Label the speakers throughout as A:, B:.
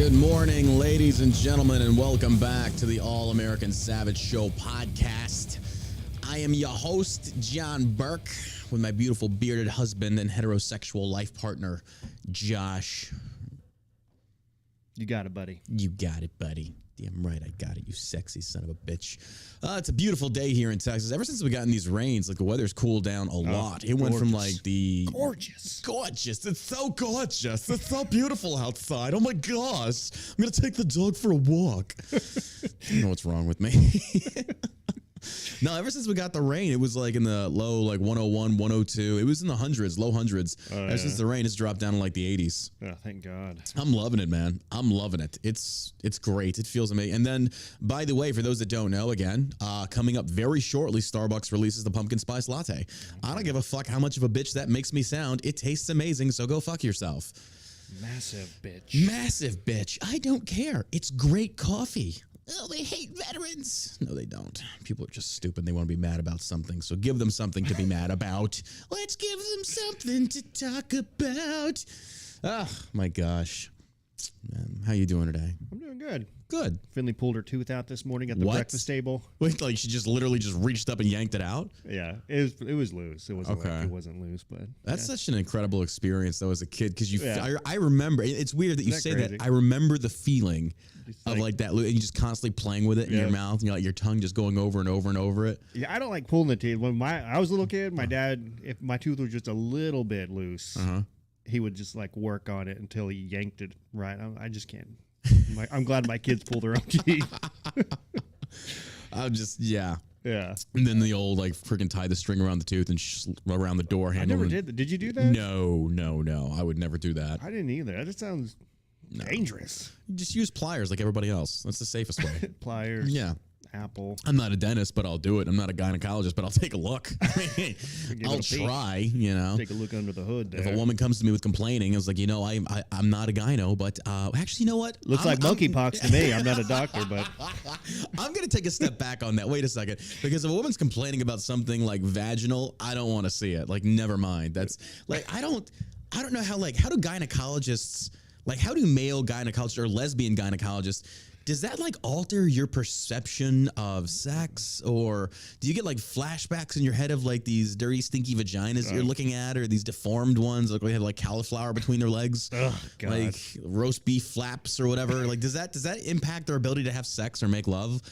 A: Good morning, ladies and gentlemen, and welcome back to the All-American Savage Show podcast. I am your host, John Burke, with my beautiful bearded husband and heterosexual life partner, Josh.
B: You got it, buddy.
A: You got it, buddy. Damn right I got it, you sexy son of a bitch. It's a beautiful day here in Texas. Ever since we gotten these rains, like the weather's cooled down a lot. It went from like the...
B: Gorgeous.
A: It's so gorgeous. It's so beautiful outside. Oh my gosh. I'm going to take the dog for a walk. I don't know what's wrong with me. No, ever since we got the rain, it was like in the low, like 101, 102. It was in the hundreds, low hundreds. Ever since the rain, it's dropped down to like the 80s.
B: Oh, thank God.
A: I'm loving it, man. I'm loving it. It's great. It feels amazing. And then, by the way, for those that don't know, again, coming up very shortly, Starbucks releases the pumpkin spice latte. I don't give a fuck how much of a bitch that makes me sound. It tastes amazing, so go fuck yourself.
B: Massive bitch.
A: Massive bitch. I don't care. It's great coffee. Oh, they hate veterans. No, they don't. People are just stupid. They want to be mad about something. So give them something to be mad about. Let's give them something to talk about. Oh, my gosh. How you doing today?
B: I'm doing good.
A: Good.
B: Finley pulled her tooth out this morning at the breakfast table.
A: Wait, like she just literally just reached up and yanked it out?
B: Yeah, it was loose. It wasn't
A: okay.
B: Like it wasn't loose, but
A: that's such an incredible experience though as a kid because I remember. It's weird that you say crazy? That. I remember the feeling of like that, and you just constantly playing with it in your mouth, and you're like your tongue just going over and over and over it.
B: Yeah, I don't like pulling the teeth. When I was a little kid, my dad, if my tooth was just a little bit loose, he would just like work on it until he yanked it right. I just can't. I'm glad my kids pull their own teeth.
A: Yeah. And then the old like freaking tie the string around the tooth and around the door handle.
B: I never did that. Did you do that?
A: No. I would never do that.
B: I didn't either. That just sounds dangerous.
A: You just use pliers like everybody else. That's the safest way.
B: Pliers.
A: Yeah.
B: Apple.
A: I'm not a dentist, but I'll do it. I'm not a gynecologist, but I'll take a look. I'll try, you know.
B: Take a look under the hood there.
A: If a woman comes to me with complaining, I was like, you know, I'm not a gyno, but actually, you know what?
B: Looks like monkeypox to me. I'm not a doctor, but
A: I'm going to take a step back on that. Wait a second. Because if a woman's complaining about something like vaginal, I don't want to see it. Like, never mind. That's like, I don't know how do gynecologists, like how do male gynecologists or lesbian gynecologists, does that like alter your perception of sex, or do you get like flashbacks in your head of like these dirty, stinky vaginas you're looking at, or these deformed ones like they have like cauliflower between their legs, like roast beef flaps or whatever? Like, does that impact their ability to have sex or make love?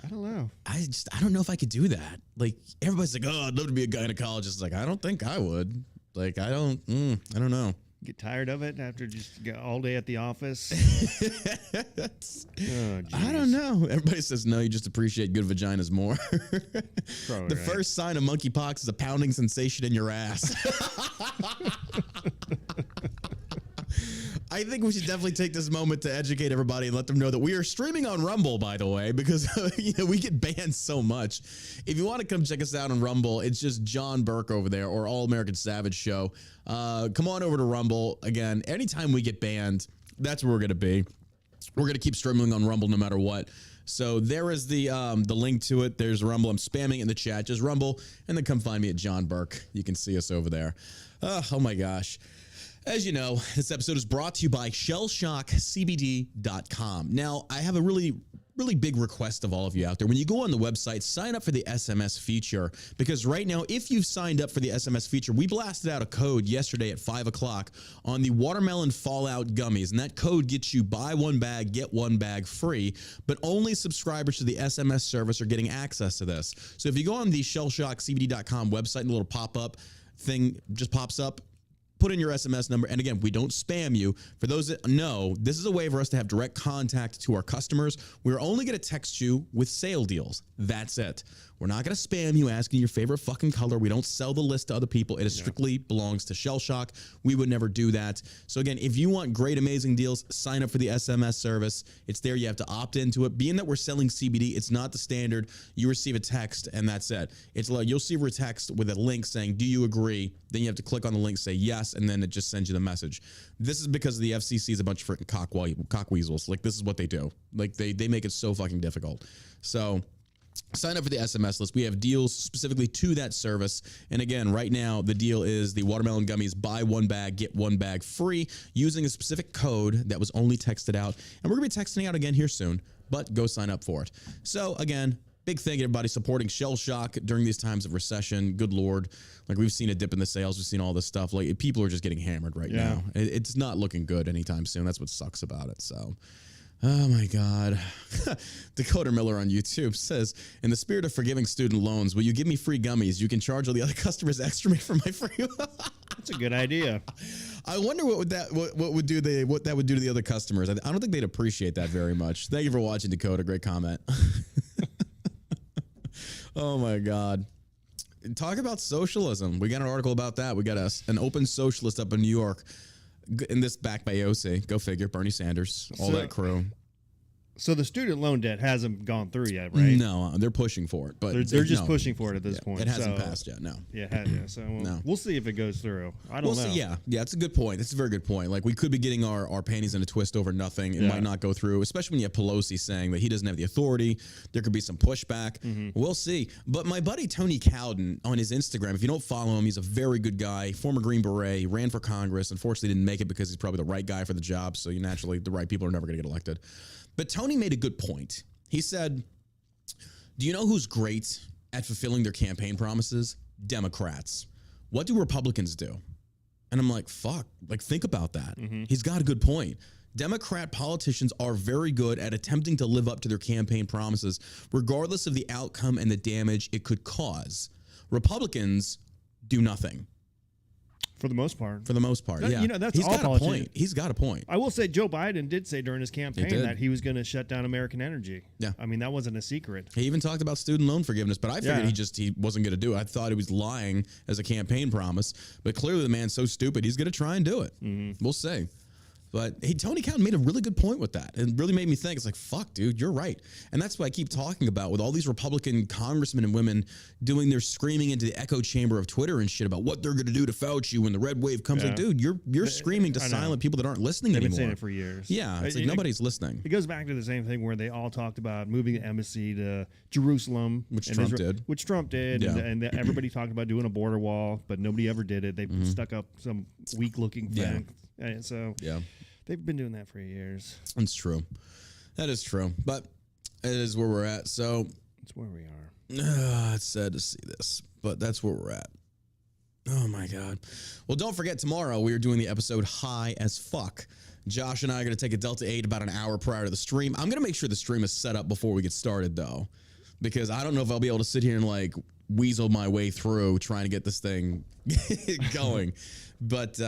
B: I don't know. I
A: don't know if I could do that. Like everybody's like, oh, I'd love to be a gynecologist. Like I don't think I would. Like I don't know.
B: Get tired of it after just all day at the office?
A: I don't know. Everybody says no, you just appreciate good vaginas more. The first sign of monkeypox is a pounding sensation in your ass. I think we should definitely take this moment to educate everybody and let them know that we are streaming on Rumble, by the way, because we get banned so much. If you want to come check us out on Rumble, it's just John Burke over there, or All American Savage Show. Come on over to Rumble. Again, anytime we get banned, that's where we're going to be. We're going to keep streaming on Rumble no matter what. So there is the link to it. There's Rumble. I'm spamming it in the chat. Just Rumble, and then come find me at John Burke. You can see us over there. Oh my gosh. As you know, this episode is brought to you by shellshockcbd.com. Now, I have a really big request of all of you out there. When you go on the website, sign up for the SMS feature, because right now, if you've signed up for the SMS feature, we blasted out a code yesterday at 5 o'clock on the watermelon fallout gummies, and that code gets you buy one bag, get one bag free, but only subscribers to the SMS service are getting access to this. So if you go on the shellshockcbd.com website, and a little pop-up thing just pops up, put in your SMS number. And again, we don't spam you. For those that know, this is a way for us to have direct contact to our customers. We're only going to text you with sale deals. That's it. We're not going to spam you asking your favorite fucking color. We don't sell the list to other people. It strictly belongs to Shell Shock. We would never do that. So again, if you want great, amazing deals, sign up for the SMS service. It's there. You have to opt into it. Being that we're selling CBD, it's not the standard. You receive a text and that's it. It's like you'll see a text with a link saying, do you agree? Then you have to click on the link, say yes, and then it just sends you the message. This is because the FCC is a bunch of freaking cock weasels. Like, this is what they do. Like, they make it so fucking difficult. So sign up for the SMS list. We have deals specifically to that service. And again, right now, the deal is the watermelon gummies, buy one bag, get one bag free using a specific code that was only texted out. And we're going to be texting out again here soon, but go sign up for it. So again, big thank you, everybody, supporting Shell Shock during these times of recession. Good Lord. Like, we've seen a dip in the sales. We've seen all this stuff. Like, people are just getting hammered right now. It's not looking good anytime soon. That's what sucks about it. So, oh my God. Dakota Miller on YouTube says, in the spirit of forgiving student loans, will you give me free gummies? You can charge all the other customers extra for my free.
B: That's a good idea.
A: I wonder what that would do to the other customers. I don't think they'd appreciate that very much. Thank you for watching, Dakota. Great comment. Oh my God. Talk about socialism. We got an article about that. We got an open socialist up in New York, and this backed by AOC. Go figure. Bernie Sanders, all that crew.
B: So the student loan debt hasn't gone through yet, right?
A: No, they're pushing for it, but
B: they're just pushing for it at this point.
A: It hasn't passed yet. No.
B: Yeah, so we'll see if it goes through. I don't know.
A: See, yeah, it's a good point. It's a very good point. Like, we could be getting our panties in a twist over nothing. It might not go through, especially when you have Pelosi saying that he doesn't have the authority. There could be some pushback. We'll see. But my buddy Tony Cowden on his Instagram, if you don't follow him, he's a very good guy, former Green Beret, he ran for Congress. Unfortunately, didn't make it because he's probably the right guy for the job. So naturally, the right people are never going to get elected. But Tony made a good point. He said, do you know who's great at fulfilling their campaign promises? Democrats. What do Republicans do? And I'm like, fuck, like, think about that. He's got a good point. Democrat politicians are very good at attempting to live up to their campaign promises, regardless of the outcome and the damage it could cause. Republicans do nothing.
B: For the most part.
A: Yeah.
B: You know, that's
A: He's
B: all
A: got a point. He's got a point.
B: I will say Joe Biden did say during his campaign that he was going to shut down American energy.
A: Yeah.
B: I mean, that wasn't a secret.
A: He even talked about student loan forgiveness, but I figured he wasn't going to do it. I thought he was lying as a campaign promise, but clearly the man's so stupid, he's going to try and do it. We'll see. But Tony Cowden made a really good point with that. It really made me think. It's like, fuck, dude, you're right. And that's what I keep talking about with all these Republican congressmen and women doing their screaming into the echo chamber of Twitter and shit about what they're going to do to Fauci when the red wave comes. Like, dude, you're screaming to silent people that aren't listening anymore.
B: They've been saying it for years.
A: Yeah, it's like nobody's listening.
B: It goes back to the same thing where they all talked about moving the embassy to Jerusalem.
A: Which Trump did.
B: And everybody talked about doing a border wall, but nobody ever did it. They stuck up some weak-looking thing. And so... they've been doing that for years.
A: That's true. That is true. But it is where we're at. So
B: it's where we are.
A: It's sad to see this, but that's where we're at. Oh my God. Well, don't forget, tomorrow we are doing the episode High as Fuck. Josh and I are going to take a Delta 8 about an hour prior to the stream. I'm going to make sure the stream is set up before we get started, though, because I don't know if I'll be able to sit here and like weasel my way through trying to get this thing going. But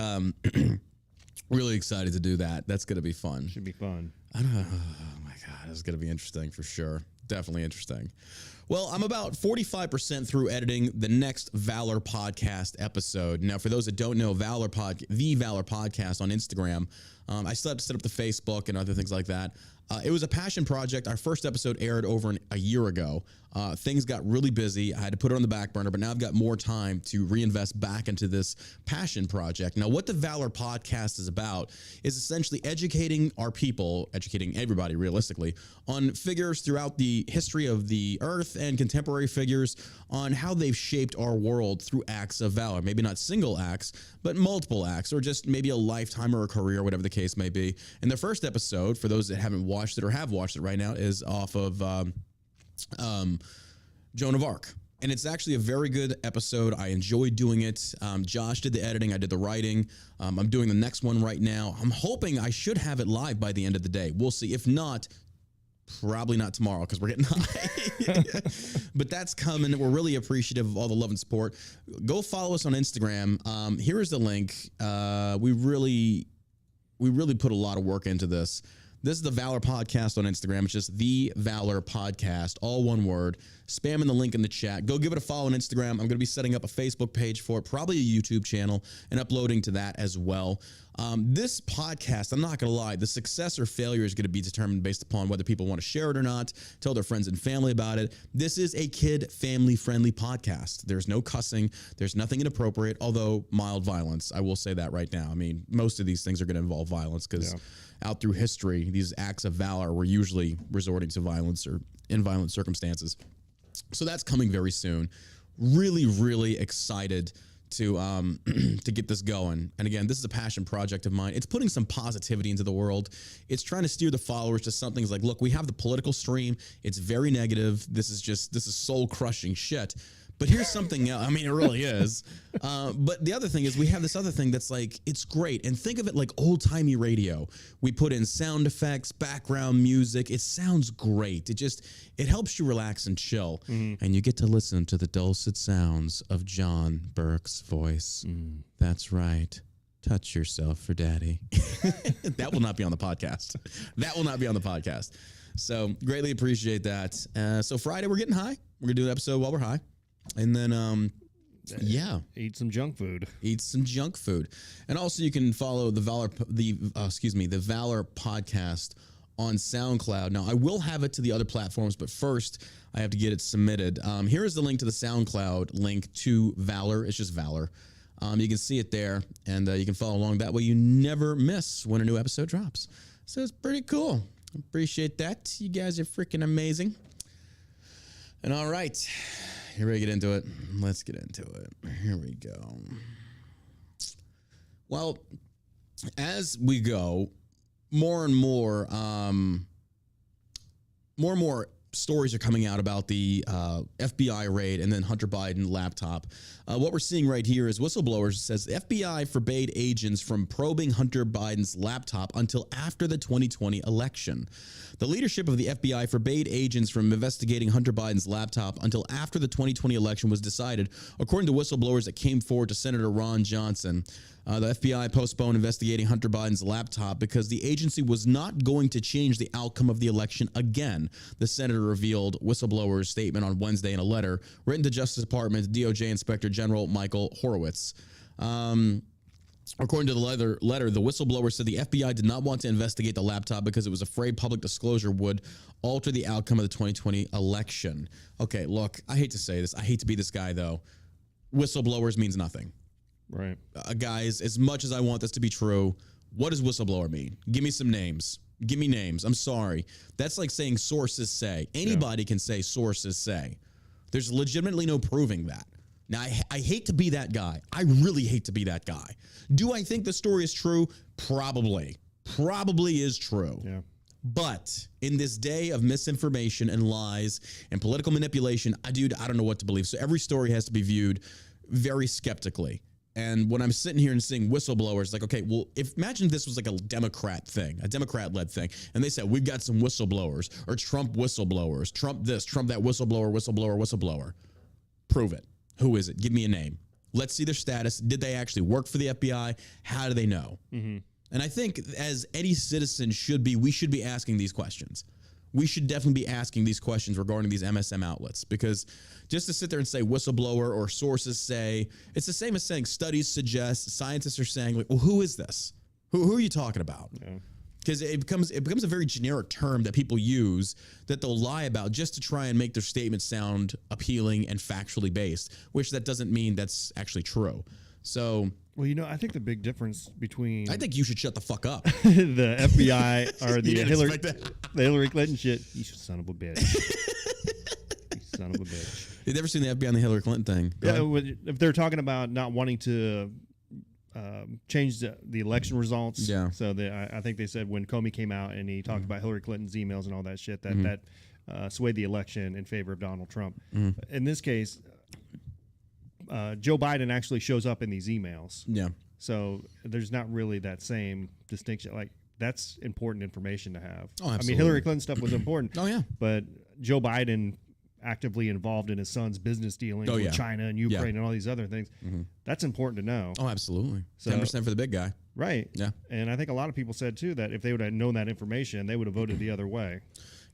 A: really excited to do that. That's going to be fun.
B: Should be fun.
A: I don't know. Oh my God. It's going to be interesting for sure. Definitely interesting. Well, I'm about 45% through editing the next Valor Podcast episode. Now, for those that don't know, the Valor Podcast on Instagram, I still have to set up the Facebook and other things like that. It was a passion project. Our first episode aired over a year ago. Things got really busy. I had to put it on the back burner, but now I've got more time to reinvest back into this passion project. Now, what the Valor Podcast is about is essentially educating our people, educating everybody realistically, on figures throughout the history of the earth and contemporary figures on how they've shaped our world through acts of valor. Maybe not single acts, but multiple acts, or just maybe a lifetime or a career, whatever the case may be. And the first episode, for those that haven't watched it or have watched it right now, is off of Joan of Arc. And it's actually a very good episode. I enjoyed doing it. Josh did the editing. I did the writing. I'm doing the next one right now. I'm hoping I should have it live by the end of the day. We'll see. If not, probably not tomorrow because we're getting high. But that's coming. We're really appreciative of all the love and support. Go follow us on Instagram. Here is the link. We really put a lot of work into this. This is the Valor Podcast on Instagram. It's just the Valor Podcast, all one word. Spamming the link in the chat. Go give it a follow on Instagram. I'm going to be setting up a Facebook page for it, probably a YouTube channel, and uploading to that as well. This podcast, I'm not going to lie, the success or failure is going to be determined based upon whether people want to share it or not, tell their friends and family about it. This is a kid family-friendly podcast. There's no cussing. There's nothing inappropriate, although mild violence. I will say that right now. I mean, most of these things are going to involve violence because out through history, these acts of valor were usually resorting to violence or in violent circumstances. So that's coming very soon. Really, really excited to to get this going. And again, this is a passion project of mine. It's putting some positivity into the world. It's trying to steer the followers to something like, look, we have the political stream. It's very negative. This is soul crushing shit. But here's something else. I mean, it really is. But the other thing is we have this other thing that's like, it's great. And think of it like old-timey radio. We put in sound effects, background music. It sounds great. It helps you relax and chill. And you get to listen to the dulcet sounds of John Burke's voice. That's right. Touch yourself for daddy. That will not be on the podcast. That will not be on the podcast. So greatly appreciate that. So Friday, we're getting high. We're going to do an episode while we're high. And then,
B: eat some junk food.
A: Eat some junk food. And also you can follow the Valor Podcast on SoundCloud. Now, I will have it to the other platforms, but first I have to get it submitted. Here is the link to the SoundCloud link to Valor. It's just Valor. You can see it there, and you can follow along. That way you never miss when a new episode drops. So it's pretty cool. Appreciate that. You guys are freaking amazing. And all right. Here we get into it. Let's get into it. Here we go. Well, as we go, more and more stories are coming out about the FBI raid and then Hunter Biden laptop. What we're seeing right here is whistleblowers says the FBI forbade agents from probing Hunter Biden's laptop until after the 2020 election. The leadership of the FBI forbade agents from investigating Hunter Biden's laptop until after the 2020 election was decided, according to whistleblowers that came forward to Senator Ron Johnson. The FBI postponed investigating Hunter Biden's laptop because the agency was not going to change the outcome of the election again, the senator revealed whistleblower's statement on Wednesday in a letter written to Justice Department DOJ Inspector General Michael Horowitz. According to the letter, the whistleblower said the FBI did not want to investigate the laptop because it was afraid public disclosure would alter the outcome of the 2020 election. Okay, look, I hate to say this. I hate to be this guy, though. Whistleblowers means nothing.
B: Right.
A: Guys, as much as I want this to be true, what does whistleblower mean? Give me some names. Give me names. I'm sorry. That's like saying sources say. Anybody can say sources say. There's legitimately no proving that. Now, I hate to be that guy. I really hate to be that guy. Do I think the story is true? Probably. Probably is true.
B: Yeah.
A: But in this day of misinformation and lies and political manipulation, I don't know what to believe. So every story has to be viewed very skeptically. And when I'm sitting here and seeing whistleblowers, like, okay, well, imagine this was like a Democrat thing, a Democrat-led thing. And they said, we've got some whistleblowers or Trump whistleblowers, Trump this, Trump that, whistleblower. Prove it. Who is it? Give me a name. Let's see their status. Did they actually work for the FBI? How do they know? Mm-hmm. And I think as any citizen should be, we should be asking these questions. We should definitely be asking these questions regarding these MSM outlets, because just to sit there and say whistleblower or sources say, it's the same as saying studies suggest, scientists are saying, like, well, who is this? Who are you talking about? Because it becomes a very generic term that people use that they'll lie about just to try and make their statement sound appealing and factually based, which that doesn't mean that's actually true. So,
B: well, I think the big difference between
A: I think you should shut the fuck up.
B: the FBI or the Hillary Clinton shit. You son of a bitch. You son of a bitch.
A: You've never seen the FBI and the Hillary Clinton thing?
B: If they're talking about not wanting to change the election results, So I think they said when Comey came out and he talked about Hillary Clinton's emails and all that shit that swayed the election in favor of Donald Trump. In this case, Joe Biden actually shows up in these emails. Yeah. So there's not really that same distinction. Like, that's important information to have. Oh, absolutely. I mean, Hillary Clinton stuff was important.
A: Oh, yeah.
B: But Joe Biden actively involved in his son's business dealings with China and Ukraine and all these other things. That's important to know.
A: Oh, absolutely. 10% for the big guy.
B: Right. Yeah. And I think a lot of people said, too, that if they would have known that information, they would have voted the other way.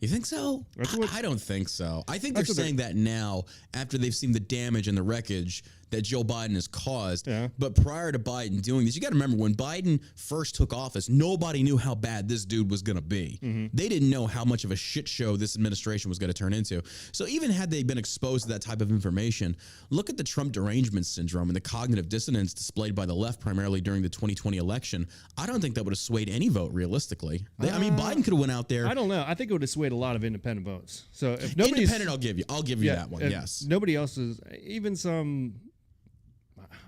A: You think so? I don't think so. I think they're saying that now after they've seen the damage and the wreckage that Joe Biden has caused. Yeah. But prior to Biden doing this, you got to remember when Biden first took office, nobody knew how bad this dude was going to be. They didn't know how much of a shit show this administration was going to turn into. So even had they been exposed to that type of information, look at the Trump derangement syndrome and the cognitive dissonance displayed by the left primarily during the 2020 election, I don't think that would have swayed any vote realistically. Biden could have went out there.
B: I don't know. I think it would have swayed a lot of independent votes. So if nobody's
A: independent, I'll give you that one. Yes.
B: Nobody else is, even some,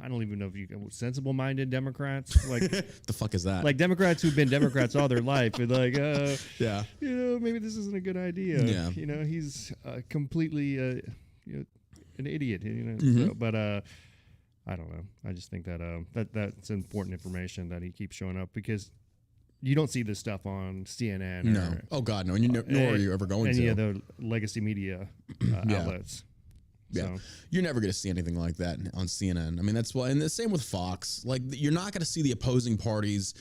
B: I don't even know if you sensible-minded Democrats, like
A: the fuck is that?
B: Like Democrats who've been Democrats all their life, and like,
A: yeah,
B: maybe this isn't a good idea.
A: Yeah,
B: he's completely, an idiot.
A: Mm-hmm.
B: So, but I don't know. I just think that that's important information that he keeps showing up because you don't see this stuff on CNN.
A: No.
B: Or,
A: oh God, no. And nor are you ever going to
B: any of the legacy media outlets.
A: Yeah,
B: so.
A: You're never going to see anything like that on CNN. I mean, that's why, and the same with Fox. Like, you're not going to see the opposing parties,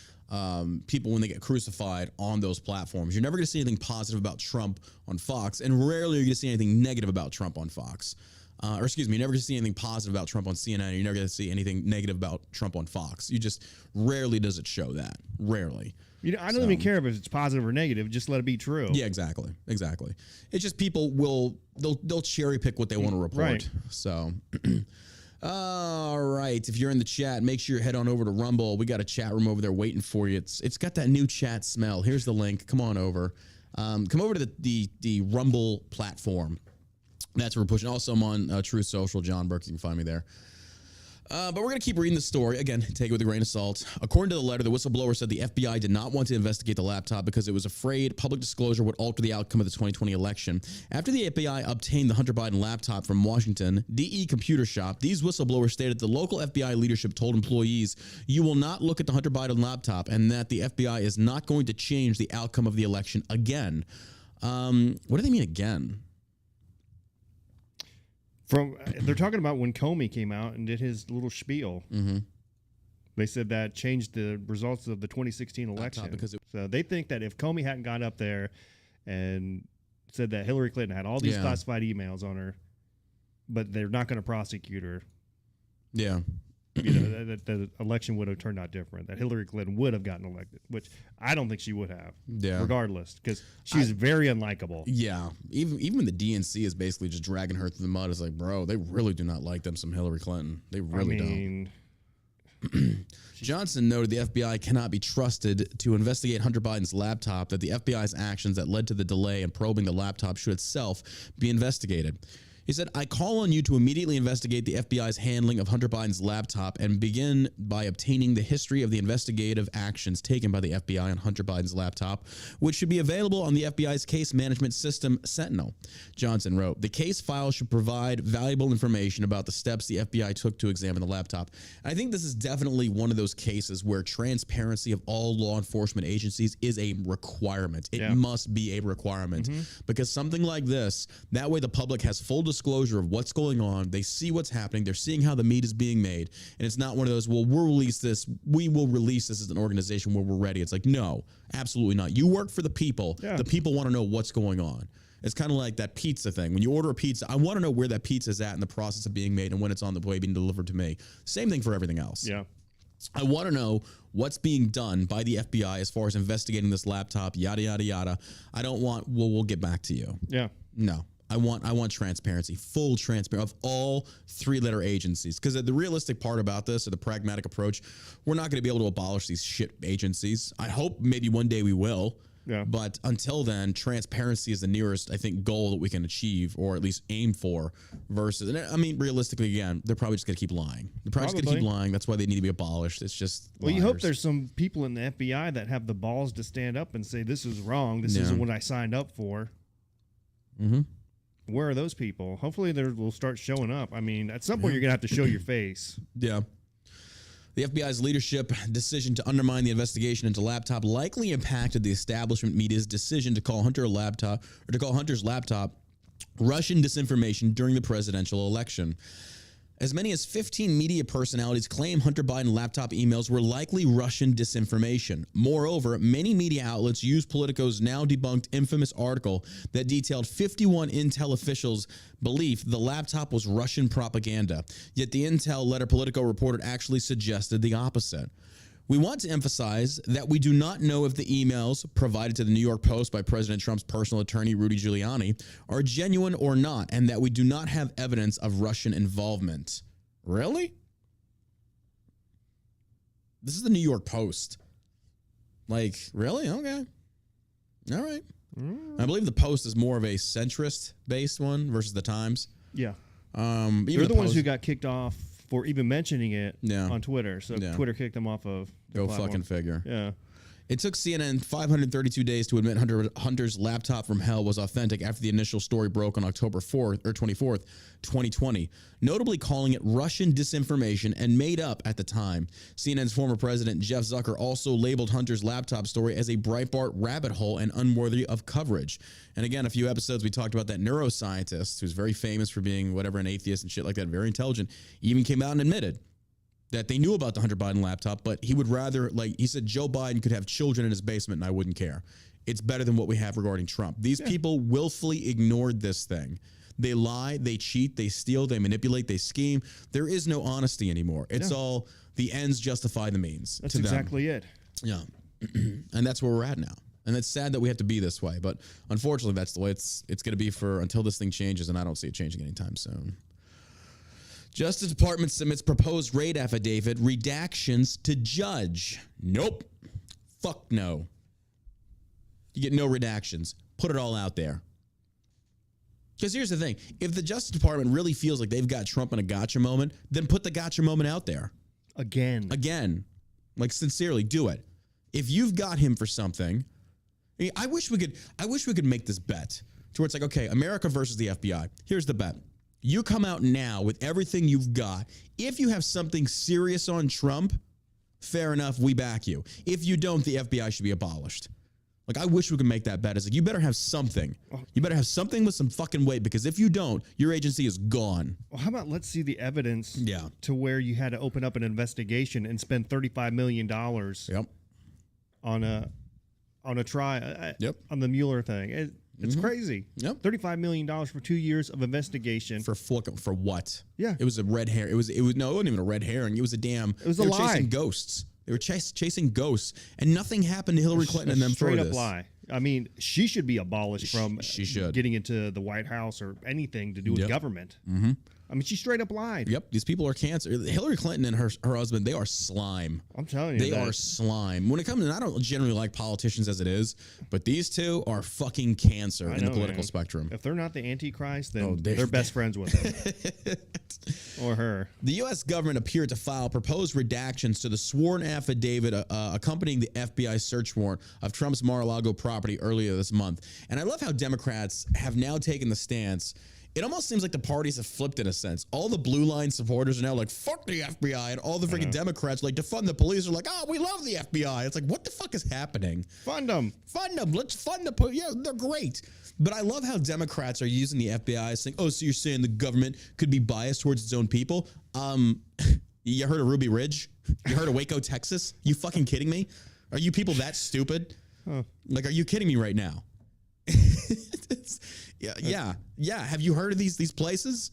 A: people when they get crucified on those platforms. You're never going to see anything positive about Trump on Fox, and rarely are you going to see anything negative about Trump on Fox. Or excuse me, you're never going to see anything positive about Trump on CNN. You're never going to see anything negative about Trump on Fox. You just rarely does it show that. Rarely.
B: I don't even care if it's positive or negative. Just let it be true.
A: Yeah, exactly. It's just people they'll cherry pick what they want to report.
B: Right.
A: So, all right. If you're in the chat, make sure you head on over to Rumble. We got a chat room over there waiting for you. It's got that new chat smell. Here's the link. Come on over. Come over to the Rumble platform. That's what we're pushing. Also, I'm on True Social. John Burke. You can find me there. But we're going to keep reading the story. Again, take it with a grain of salt. According to the letter, the whistleblower said the FBI did not want to investigate the laptop because it was afraid public disclosure would alter the outcome of the 2020 election. After the FBI obtained the Hunter Biden laptop from Washington, DE Computer Shop, these whistleblowers stated the local FBI leadership told employees, "You will not look at the Hunter Biden laptop," and that the FBI is not going to change the outcome of the election again. What do they mean again?
B: They're talking about when Comey came out and did his little spiel.
A: Mm-hmm.
B: They said that changed the results of the 2016 election. So they think that if Comey hadn't gone up there and said that Hillary Clinton had all these classified emails on her, but they're not going to prosecute her.
A: Yeah.
B: That the election would have turned out different, that Hillary Clinton would have gotten elected, which I don't think she would have, regardless, because she's very unlikable.
A: Yeah, even when the DNC is basically just dragging her through the mud, it's like, bro, they really do not like them some Hillary Clinton. They really don't. Johnson noted the FBI cannot be trusted to investigate Hunter Biden's laptop, that the FBI's actions that led to the delay in probing the laptop should itself be investigated. He said, "I call on you to immediately investigate the FBI's handling of Hunter Biden's laptop and begin by obtaining the history of the investigative actions taken by the FBI on Hunter Biden's laptop, which should be available on the FBI's case management system, Fentanyl." Johnson wrote, "The case file should provide valuable information about the steps the FBI took to examine the laptop." I think this is definitely one of those cases where transparency of all law enforcement agencies is a requirement. It must be a requirement because something like this, that way the public has full disclosure of what's going on. They see what's happening. They're seeing how the meat is being made. And it's not one of those, well, we will release this as an organization where we're ready. It's like, no, absolutely not. You work for the people. Yeah. The people want to know what's going on. It's kind of like that pizza thing. When you order a pizza, I want to know where that pizza is at in the process of being made and when it's on the way being delivered to me. Same thing for everything else.
B: Yeah.
A: I want to know what's being done by the FBI as far as investigating this laptop, yada, yada, yada. I don't want, well, we'll get back to you.
B: Yeah.
A: No. I want transparency, full transparency of all three-letter agencies. Because the realistic part about this, or the pragmatic approach, we're not going to be able to abolish these shit agencies. I hope maybe one day we will.
B: Yeah.
A: But until then, transparency is the nearest, I think, goal that we can achieve, or at least aim for. Versus, and I mean, realistically, again, they're probably just going to keep lying. They're probably just going to keep lying. That's why they need to be abolished. It's just
B: well, you hope there's some people in the FBI that have the balls to stand up and say, "This is wrong. This isn't what I signed up for."
A: Mm-hmm.
B: Where are those people? Hopefully they will start showing up. I mean, at some point you're going to have to show your face.
A: Yeah. The FBI's leadership decision to undermine the investigation into laptop likely impacted the establishment media's decision to call Hunter's laptop Russian disinformation during the presidential election. As many as 15 media personalities claim Hunter Biden laptop emails were likely Russian disinformation. Moreover, many media outlets use Politico's now debunked infamous article that detailed 51 Intel officials' belief the laptop was Russian propaganda. Yet the Intel letter Politico reported actually suggested the opposite. We want to emphasize that we do not know if the emails provided to the New York Post by President Trump's personal attorney, Rudy Giuliani, are genuine or not, and that we do not have evidence of Russian involvement. Really? This is the New York Post. Like, really? Okay. All right. I believe the Post is more of a centrist-based one versus the Times.
B: Yeah.
A: Even
B: They're the ones who got kicked off for even mentioning it on Twitter. So Twitter kicked them off of the
A: Go
B: platform.
A: fucking figure.
B: Yeah.
A: It took CNN 532 days to admit Hunter's laptop from hell was authentic after the initial story broke on October 4th or 24th, 2020, notably calling it Russian disinformation and made up at the time. CNN's former president, Jeff Zucker, also labeled Hunter's laptop story as a Breitbart rabbit hole and unworthy of coverage. And again, a few episodes we talked about that neuroscientist who's very famous for being whatever, an atheist and shit like that, very intelligent, even came out and admitted that they knew about the Hunter Biden laptop, but he would rather, like he said, Joe Biden could have children in his basement and I wouldn't care. It's better than what we have regarding Trump. These people willfully ignored this thing. They lie, they cheat, they steal, they manipulate, they scheme. There is no honesty anymore. It's all the ends justify the means.
B: That's exactly it.
A: Yeah. And that's where we're at now. And it's sad that we have to be this way, but unfortunately that's the way it's going to be for until this thing changes, and I don't see it changing anytime soon. Justice Department submits proposed raid affidavit, redactions to judge. Nope. Fuck no. You get no redactions. Put it all out there. Because here's the thing. If the Justice Department really feels like they've got Trump in a gotcha moment, then put the gotcha moment out there. Again. Like, sincerely, do it. If you've got him for something, I wish we could make this bet to where it's like, okay, America versus the FBI. Here's the bet. You come out now with everything you've got. If you have something serious on Trump, fair enough, we back you. If you don't, the FBI should be abolished. Like, I wish we could make that bet. It's like, you better have something. You better have something with some fucking weight, because if you don't, your agency is gone.
B: Well, how about let's see the evidence to where you had to open up an investigation and spend $35 million on a trial on the Mueller thing. It's crazy.
A: Yep.
B: $35 million for 2 years of investigation.
A: For what?
B: Yeah.
A: It was a red herring. It wasn't even a red herring. It was a damn.
B: It was a lie.
A: They were chasing ghosts. They were chasing ghosts, and nothing happened to Hillary Clinton and them for this.
B: Straight up lie. I mean, she should be abolished from
A: she should.
B: Getting into the White House or anything to do with government. Mm-hmm. I mean, she straight up lied.
A: Yep, these people are cancer. Hillary Clinton and her husband, they are slime.
B: I'm telling you,
A: they are slime. When it comes to, I don't generally like politicians as it is, but these two are fucking cancer in the political spectrum.
B: If they're not the Antichrist, then they're best friends with him or her.
A: The U.S. government appeared to file proposed redactions to the sworn affidavit accompanying the FBI search warrant of Trump's Mar-a-Lago property earlier this month. And I love how Democrats have now taken the stance. It almost seems like the parties have flipped in a sense. All the blue line supporters are now like, fuck the FBI. And all the freaking Democrats, like, defund the police, are like, oh, we love the FBI. It's like, what the fuck is happening?
B: Fund them.
A: Let's fund the police. Yeah, they're great. But I love how Democrats are using the FBI saying, oh, so you're saying the government could be biased towards its own people? You heard of Ruby Ridge? You heard of Waco, Texas? You fucking kidding me? Are you people that stupid? Like, are you kidding me right now? Yeah. Have you heard of these places?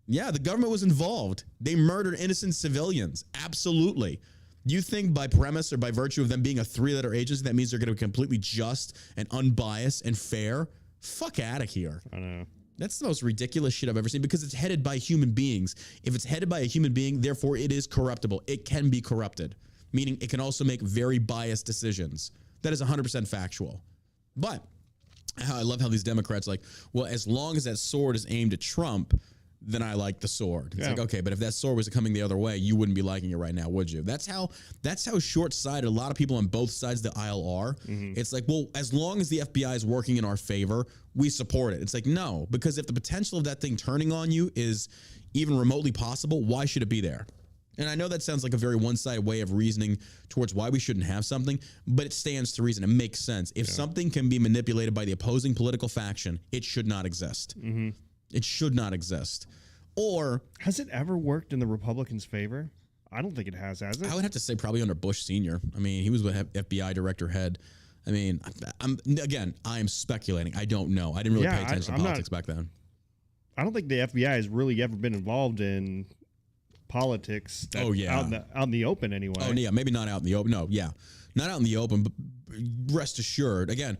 A: Yeah, the government was involved. They murdered innocent civilians. Absolutely. Do you think by premise or by virtue of them being a 3-letter agency, that means they're going to be completely just and unbiased and fair? Fuck out of here.
B: I know.
A: That's the most ridiculous shit I've ever seen, because it's headed by human beings. If it's headed by a human being, therefore it is corruptible. It can be corrupted, meaning it can also make very biased decisions. That is 100% factual. But I love how these Democrats are like, well, as long as that sword is aimed at Trump, then I like the sword. It's like, okay, but if that sword was coming the other way, you wouldn't be liking it right now, would you? That's how short-sighted a lot of people on both sides of the aisle are. It's like, well, as long as the FBI is working in our favor, we support it. It's like, no, because if the potential of that thing turning on you is even remotely possible, why should it be there? And I know that sounds like a very one-sided way of reasoning towards why we shouldn't have something, but it stands to reason. It makes sense. If something can be manipulated by the opposing political faction, it should not exist. It should not exist. Or
B: has it ever worked in the Republicans' favor? I don't think it has it?
A: I would have to say probably under Bush Sr. I mean, he was what FBI director head. I mean, I am speculating. I don't know. I didn't really pay attention to politics back then.
B: I don't think the FBI has really ever been involved in politics. Out in the open anyway.
A: Oh yeah, maybe not out in the open. No, yeah, not out in the open. But rest assured, again,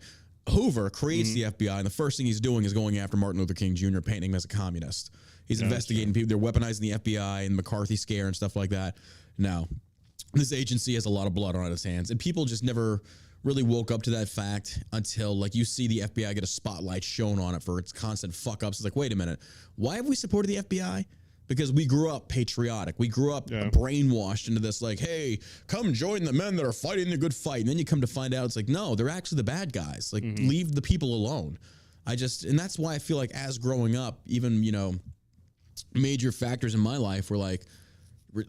A: Hoover creates the FBI, and the first thing he's doing is going after Martin Luther King Jr., painting him as a communist. He's investigating people. They're weaponizing the FBI and the McCarthy scare and stuff like that. Now, this agency has a lot of blood on its hands, and people just never really woke up to that fact until like you see the FBI get a spotlight shown on it for its constant fuck ups. It's like, wait a minute, why have we supported the FBI? Because we grew up patriotic. We grew up brainwashed into this like, hey, come join the men that are fighting the good fight. And then you come to find out it's like, no, they're actually the bad guys. Like, leave the people alone. And that's why I feel like as growing up, even, you know, major factors in my life were like,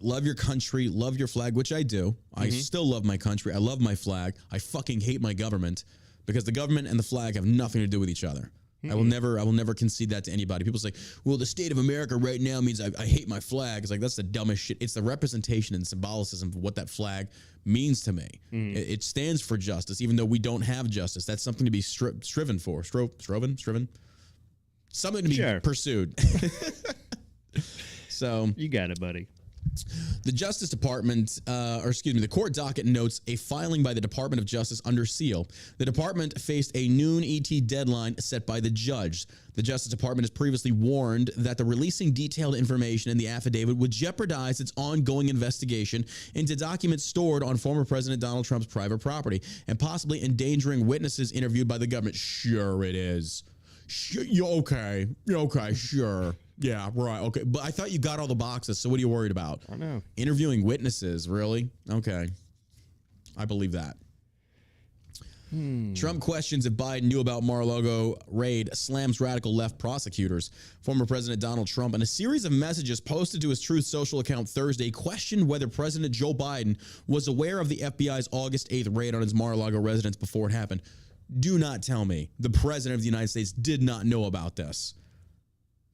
A: love your country, love your flag, which I do. I still love my country. I love my flag. I fucking hate my government because the government and the flag have nothing to do with each other. I will never concede that to anybody. People say, well, the state of America right now means I hate my flag. It's like, that's the dumbest shit. It's the representation and symbolicism of what that flag means to me. It stands for justice, even though we don't have justice. That's something to be striven for. Striven? Something to be pursued. So
B: you got it, buddy.
A: The Justice Department, the court docket notes a filing by the Department of Justice under seal. The department faced a noon ET deadline set by the judge. The Justice Department has previously warned that the releasing detailed information in the affidavit would jeopardize its ongoing investigation into documents stored on former President Donald Trump's private property and possibly endangering witnesses interviewed by the government. Sure it is. Okay, sure. Yeah, right. Okay. But I thought you got all the boxes. So what are you worried about?
B: I know.
A: Interviewing witnesses, really? Okay. I believe that. Trump questions if Biden knew about Mar-a-Lago raid, slams radical left prosecutors. Former President Donald Trump, in a series of messages posted to his Truth Social account Thursday, questioned whether President Joe Biden was aware of the FBI's August 8th raid on his Mar-a-Lago residence before it happened. Do not tell me the President of the United States did not know about this.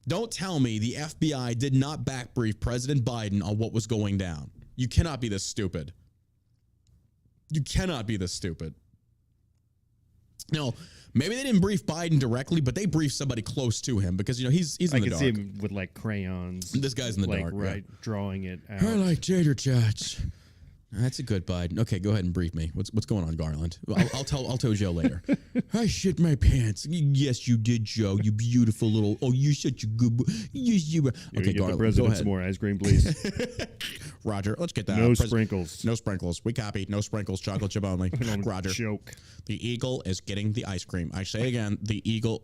A: Don't tell me the FBI did not backbrief President Biden on what was going down. You cannot be this stupid. You cannot be this stupid. No, maybe they didn't brief Biden directly, but they briefed somebody close to him because, you know, he's in the dark. I can see him
B: with like crayons.
A: This guy's in the dark.
B: Right, drawing it out.
A: I like tater tots. That's a good Biden. Okay, go ahead and brief me. What's going on, Garland? I'll tell Joe later. I shit my pants. Yes, you did, Joe. You beautiful little. Oh, you're such a good. You. Okay, Garland.
B: The president some more ice cream, please.
A: Roger. Let's get that.
B: No sprinkles.
A: No sprinkles. We copy. No sprinkles. Chocolate chip only. Roger.
B: Joke.
A: The eagle is getting the ice cream. I say again, the eagle.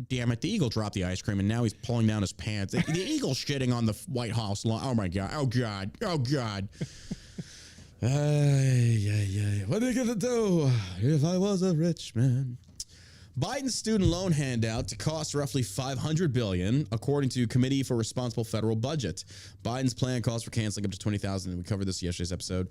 A: Damn it! The eagle dropped the ice cream, and now he's pulling down his pants. The eagle's shitting on the White House lawn. Oh my god. Oh god. Oh god. What are you gonna do if I was a rich man? Biden's student loan handout to cost roughly $500 billion, according to Committee for Responsible Federal Budget. Biden's plan calls for canceling up to 20,000. We covered this in yesterday's episode.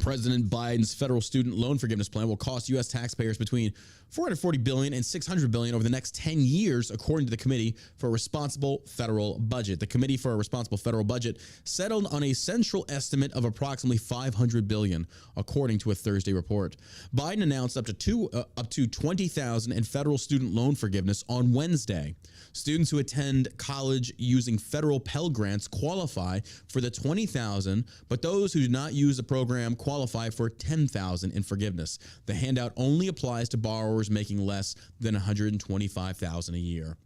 A: President Biden's federal student loan forgiveness plan will cost U.S. taxpayers between $440 billion and $600 billion over the next 10 years, according to the Committee for a Responsible Federal Budget. The Committee for a Responsible Federal Budget settled on a central estimate of approximately $500 billion, according to a Thursday report. Biden announced up to 20,000 in federal student loan forgiveness on Wednesday. Students who attend college using federal Pell Grants qualify for the 20,000, but those who do not use the program qualify for 10,000 in forgiveness. The handout only applies to borrowers making less than $125,000 a year.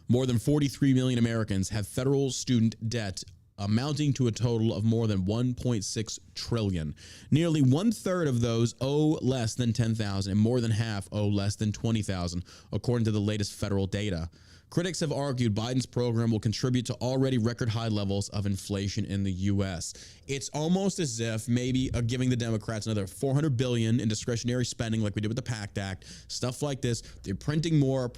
A: More than 43 million Americans have federal student debt amounting to a total of more than $1.6 trillion. Nearly one-third of those owe less than $10,000, and more than half owe less than $20,000, according to the latest federal data. Critics have argued Biden's program will contribute to already record high levels of inflation in the U.S. It's almost as if maybe giving the Democrats another $400 billion in discretionary spending like we did with the PACT Act, stuff like this. They're printing more,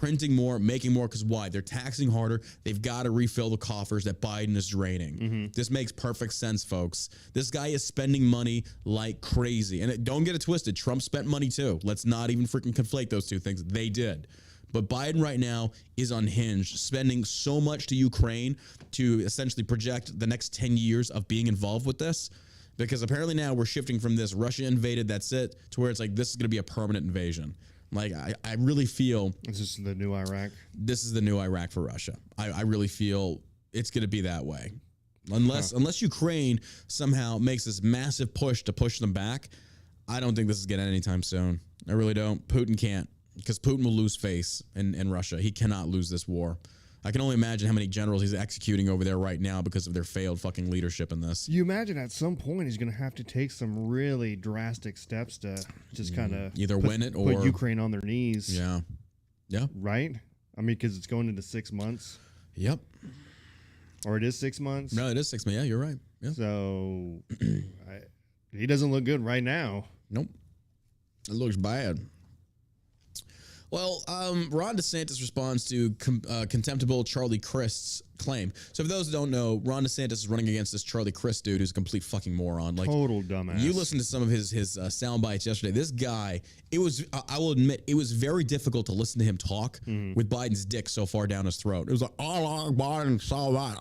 A: making more, because why? They're taxing harder. They've got to refill the coffers that Biden is draining. This makes perfect sense, folks. This guy is spending money like crazy. And don't get it twisted. Trump spent money too. Let's not even freaking conflate those two things. They did. But Biden right now is unhinged, spending so much to Ukraine to essentially project the next 10 years of being involved with this. Because apparently now we're shifting from this Russia invaded, that's it, to where it's like this is going to be a permanent invasion. Like, I really feel...
B: Is this the new Iraq?
A: This is the new Iraq for Russia. I really feel it's going to be that way. Unless Ukraine somehow makes this massive push to push them back, I don't think this is going to end anytime soon. I really don't. Putin can't. Because Putin will lose face in Russia. He cannot lose this war. I can only imagine how many generals he's executing over there right now because of their failed fucking leadership in this.
B: You imagine at some point he's going to have to take some really drastic steps to just kind of
A: either win it or
B: put Ukraine on their knees.
A: Yeah. Yeah.
B: Right? I mean, because it's going into 6 months.
A: Yep.
B: Or it is 6 months.
A: No, it is 6 months. Yeah, you're right. Yeah.
B: So he doesn't look good right now.
A: Nope. It looks bad. Well, Ron DeSantis responds to contemptible Charlie Crist's claim. So for those who don't know, Ron DeSantis is running against this Charlie Crist dude who's a complete fucking moron. Like,
B: total dumbass.
A: You listened to some of his sound bites yesterday. This guy, it was, I will admit, it was very difficult to listen to him talk with Biden's dick so far down his throat. It was like, oh, Biden saw that.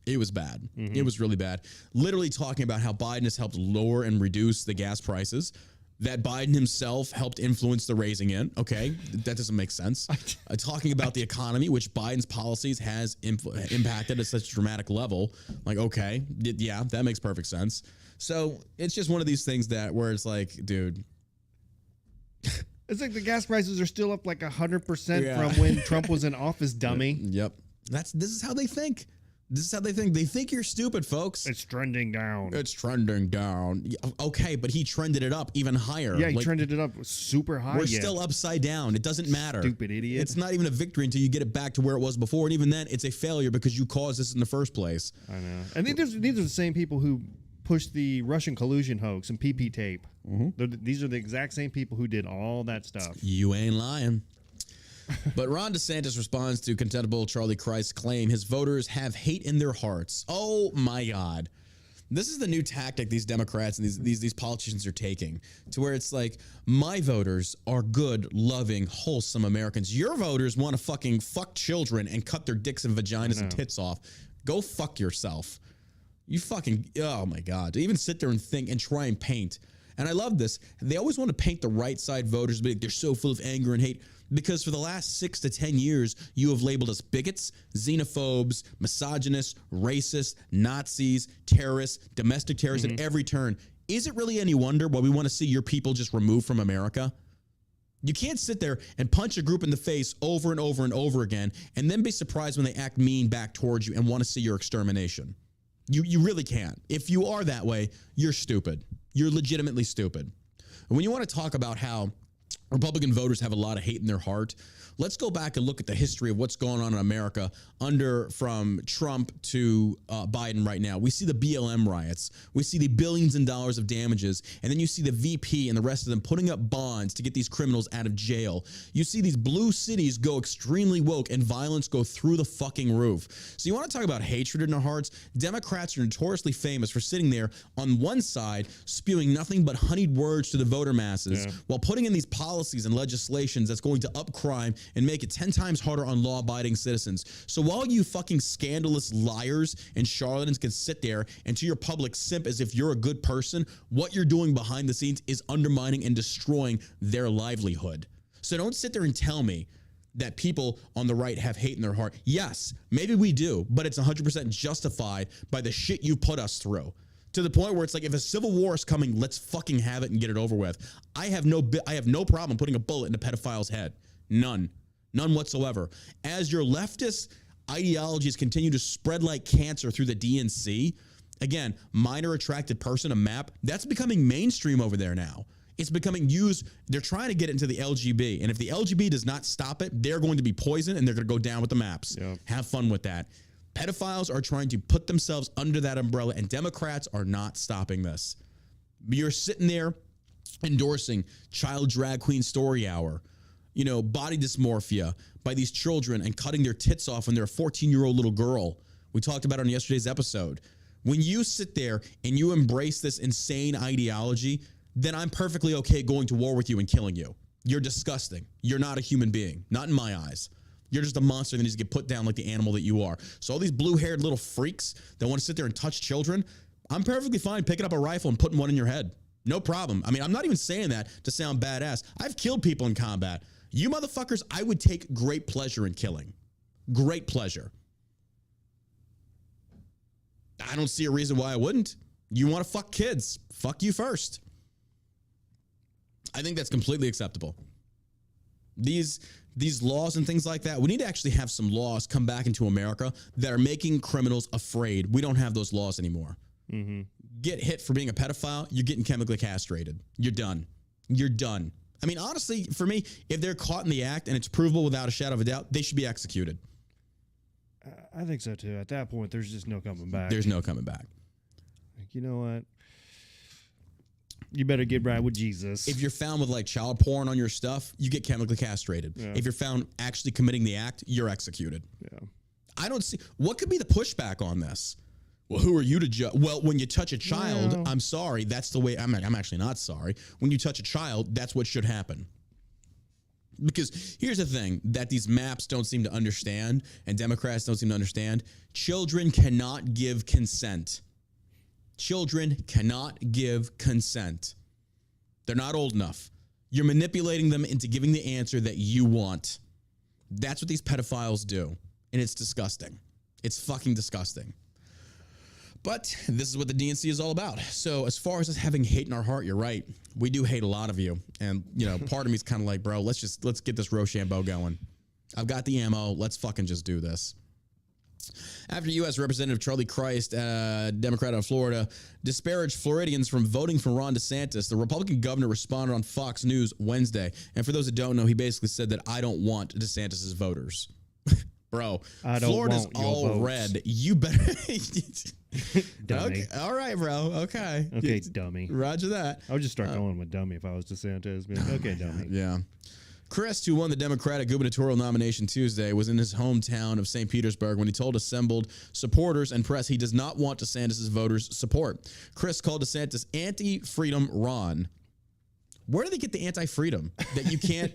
A: It was bad. It was really bad. Literally talking about how Biden has helped lower and reduce the gas prices, that Biden himself helped influence the raising in. Okay, that doesn't make sense. Talking about the economy, which Biden's policies has impacted at such a dramatic level. Like, okay, yeah, that makes perfect sense. So it's just one of these things that where it's like, dude.
B: It's like the gas prices are still up like 100% from when Trump was in office, dummy.
A: Yep. This is how they think. This is how they think. They think you're stupid, folks.
B: It's trending down.
A: It's trending down. Okay, but he trended it up even higher.
B: Yeah, he trended it up super high.
A: We're still upside down. It doesn't matter.
B: Stupid idiot.
A: It's not even a victory until you get it back to where it was before. And even then, it's a failure because you caused this in the first place.
B: I know. And these are the same people who pushed the Russian collusion hoax and PP tape. These are the exact same people who did all that stuff.
A: You ain't lying. But Ron DeSantis responds to contemptible Charlie Crist's claim his voters have hate in their hearts. Oh my God. This is the new tactic these Democrats and these politicians are taking, to where it's like, my voters are good, loving, wholesome Americans. Your voters want to fucking fuck children and cut their dicks and vaginas and tits off. Go fuck yourself. You fucking, oh my God. To even sit there and think and try and paint. And I love this. They always want to paint the right side voters, but they're so full of anger and hate. Because for the last 6 to 10 years, you have labeled us bigots, xenophobes, misogynists, racists, Nazis, terrorists, domestic terrorists at every turn. Is it really any wonder why we want to see your people just removed from America? You can't sit there and punch a group in the face over and over and over again and then be surprised when they act mean back towards you and want to see your extermination. You really can't. If you are that way, you're stupid. You're legitimately stupid. And when you want to talk about how Republican voters have a lot of hate in their heart, let's go back and look at the history of what's going on in America from Trump to Biden right now. We see the BLM riots. We see the billions in dollars of damages. And then you see the VP and the rest of them putting up bonds to get these criminals out of jail. You see these blue cities go extremely woke and violence go through the fucking roof. So you want to talk about hatred in their hearts? Democrats are notoriously famous for sitting there on one side spewing nothing but honeyed words to the voter masses while putting in these policies and legislations that's going to up crime and make it 10 times harder on law-abiding citizens. So while you fucking scandalous liars and charlatans can sit there and to your public simp as if you're a good person, what you're doing behind the scenes is undermining and destroying their livelihood. So don't sit there and tell me that people on the right have hate in their heart. Yes, maybe we do, but it's 100% justified by the shit you put us through. To the point where it's like, if a civil war is coming, let's fucking have it and get it over with. I have no problem putting a bullet in a pedophile's head. None whatsoever. As your leftist ideologies continue to spread like cancer through the DNC, again, minor attracted person, a map, that's becoming mainstream over there now. It's becoming used. They're trying to get it into the LGB. And if the LGB does not stop it, they're going to be poisoned and they're going to go down with the maps. Yep. Have fun with that. Pedophiles are trying to put themselves under that umbrella, and Democrats are not stopping this. You're sitting there endorsing child drag queen story hour, body dysmorphia by these children and cutting their tits off when they're a 14-year-old little girl. We talked about it on yesterday's episode. When you sit there and you embrace this insane ideology, then I'm perfectly okay going to war with you and killing you. You're disgusting. You're not a human being, not in my eyes. You're just a monster that needs to get put down like the animal that you are. So all these blue-haired little freaks that want to sit there and touch children, I'm perfectly fine picking up a rifle and putting one in your head. No problem. I mean, I'm not even saying that to sound badass. I've killed people in combat. You motherfuckers, I would take great pleasure in killing. Great pleasure. I don't see a reason why I wouldn't. You want to fuck kids. Fuck you first. I think that's completely acceptable. These laws and things like that, we need to actually have some laws come back into America that are making criminals afraid. We don't have those laws anymore. Mm-hmm. Get hit for being a pedophile, you're getting chemically castrated. You're done. You're done. I mean, honestly, for me, if they're caught in the act and it's provable without a shadow of a doubt, they should be executed.
B: I think so, too. At that point, there's just no coming back.
A: There's no coming back.
B: Like, you know what? You better get right with Jesus.
A: If you're found with like child porn on your stuff, you get chemically castrated. Yeah. If you're found actually committing the act, you're executed. Yeah. I don't see what could be the pushback on this. Well, who are you to judge? Well, when you touch a child, well, I'm sorry. That's the way. I'm actually not sorry. When you touch a child, that's what should happen. Because here's the thing that these maps don't seem to understand, and Democrats don't seem to understand. Children cannot give consent. Children cannot give consent. They're not old enough. You're manipulating them into giving the answer that you want. That's what these pedophiles do. And it's disgusting. It's fucking disgusting. But this is what the DNC is all about. So as far as us having hate in our heart, you're right. We do hate a lot of you. And, part of me is kind of like, bro, let's get this Rochambeau going. I've got the ammo. Let's fucking just do this. After U.S. Representative Charlie Crist, Democrat of Florida, disparaged Floridians from voting for Ron DeSantis, the Republican governor responded on Fox News Wednesday. And for those that don't know, he basically said that I don't want DeSantis' voters. Bro, Florida's all red. You better.
B: Dummy.
A: Okay. All right, bro. Okay.
B: Okay, dummy.
A: Roger that.
B: I would just start going with dummy if I was DeSantis. Okay, dummy.
A: Yeah. Crist, who won the Democratic gubernatorial nomination Tuesday, was in his hometown of St. Petersburg when he told assembled supporters and press he does not want DeSantis' voters' support. Crist called DeSantis anti-freedom Ron. Where do they get the anti-freedom? That you can't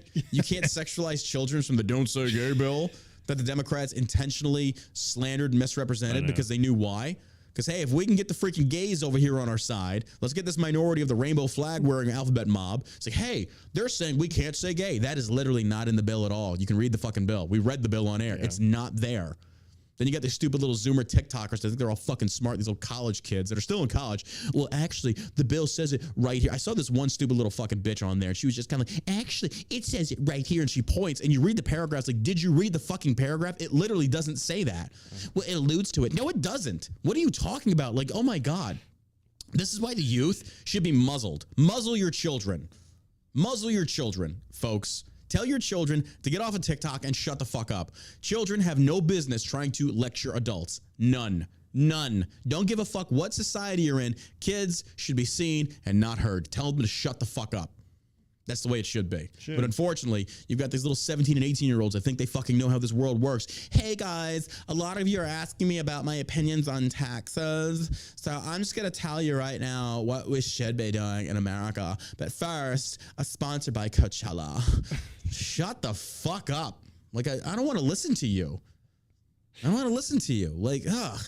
A: sexualize children from the Don't Say Gay bill that the Democrats intentionally slandered and misrepresented because they knew why? Because, hey, if we can get the freaking gays over here on our side, let's get this minority of the rainbow flag wearing alphabet mob. It's like, hey, they're saying we can't say gay. That is literally not in the bill at all. You can read the fucking bill. We read the bill on air. Yeah. It's not there. Then you got these stupid little Zoomer TikTokers that think they're all fucking smart, these little college kids that are still in college. Well, actually, the bill says it right here. I saw this one stupid little fucking bitch on there, and she was just kind of like, actually, it says it right here, and she points, and you read the paragraphs like, did you read the fucking paragraph? It literally doesn't say that. Well, it alludes to it. No, it doesn't. What are you talking about? Like, oh my God. This is why the youth should be muzzled. Muzzle your children. Muzzle your children, folks. Tell your children to get off of TikTok and shut the fuck up. Children have no business trying to lecture adults. None. None. Don't give a fuck what society you're in. Kids should be seen and not heard. Tell them to shut the fuck up. That's the way it should be. Sure. But unfortunately, you've got these little 17 and 18-year-olds that think they fucking know how this world works. Hey, guys, a lot of you are asking me about my opinions on taxes. So I'm just going to tell you right now what we should be doing in America. But first, a sponsor by Coachella. Shut the fuck up. Like, I don't want to listen to you. I don't want to listen to you. Like, ugh.